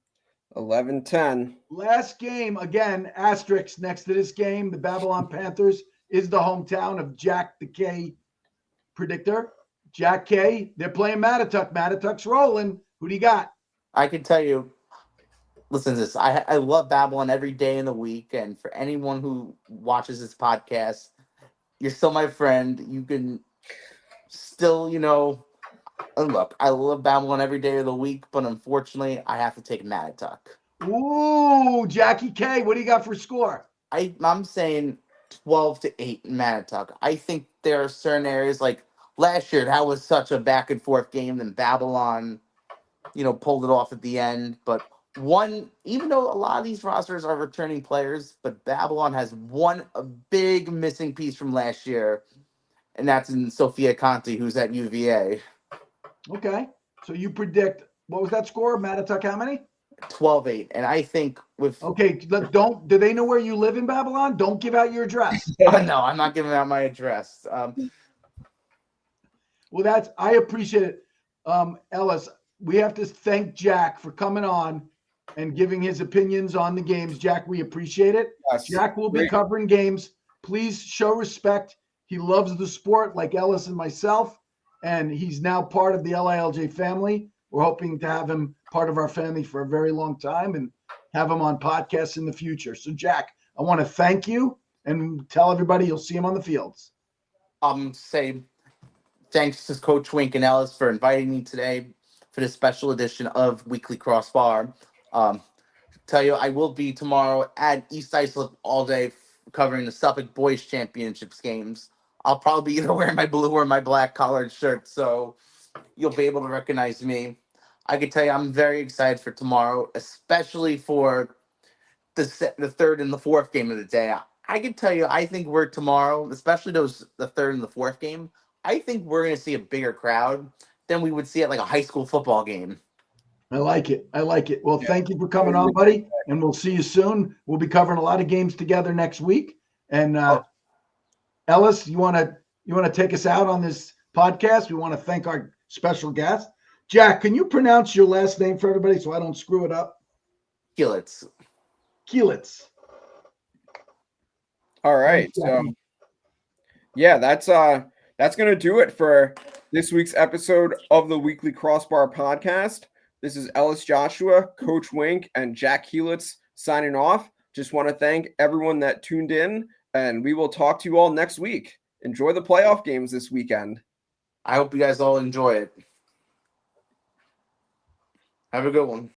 11-10. Last game, again, asterisk next to this game, the Babylon Panthers is the hometown of Jack the K predictor. Jack K, they're playing Mattatuck. Mattatuck's rolling. Who do you got? I can tell you, listen to this. I love Babylon every day in the week. And for anyone who watches this podcast, you're still my friend. You can still, look, I love Babylon every day of the week, but unfortunately, I have to take Mattatuck. Ooh, Jackie K, what do you got for score? I'm saying 12-8 Mattatuck. I think there are certain areas like last year that was such a back and forth game, and Babylon, pulled it off at the end. But even though a lot of these rosters are returning players, but Babylon has a big missing piece from last year, and that's in Sophia Conti, who's at UVA. Okay, so you predict, what was that score? Mattatuck how many? 12-8, and I think with... Okay, do they know where you live in Babylon? Don't give out your address. No, I'm not giving out my address. Well, I appreciate it. Ellis, we have to thank Jack for coming on and giving his opinions on the games. Jack, we appreciate it. Yes, Jack will be covering games. Please show respect. He loves the sport like Ellis and myself, and he's now part of the LILJ family. We're hoping to have him part of our family for a very long time and have him on podcasts in the future. So, Jack, I want to thank you and tell everybody you'll see him on the fields. Say thanks to Coach Wink and Ellis for inviting me today for this special edition of Weekly Crossbar. Tell you, I will be tomorrow at East Islip all day covering the Suffolk Boys Championships games. I'll probably be either wearing my blue or my black collared shirt, so you'll be able to recognize me. I can tell you I'm very excited for tomorrow, especially for the third and the fourth game of the day. I can tell you, I think we're tomorrow, especially the third and the fourth game, I think we're going to see a bigger crowd than we would see at like a high school football game. I like it. Well, thank you for coming on, buddy, and we'll see you soon. We'll be covering a lot of games together next week, and Ellis, you want to take us out on this podcast? We want to thank our special guest. Jack, can you pronounce your last name for everybody so I don't screw it up? Keilitz. Keilitz. All right. So yeah, that's gonna do it for this week's episode of the Weekly Crossbar Podcast. This is Ellis Joshua, Coach Wink, and Jack Keilitz signing off. Just want to thank everyone that tuned in, and we will talk to you all next week. Enjoy the playoff games this weekend. I hope you guys all enjoy it. Have a good one.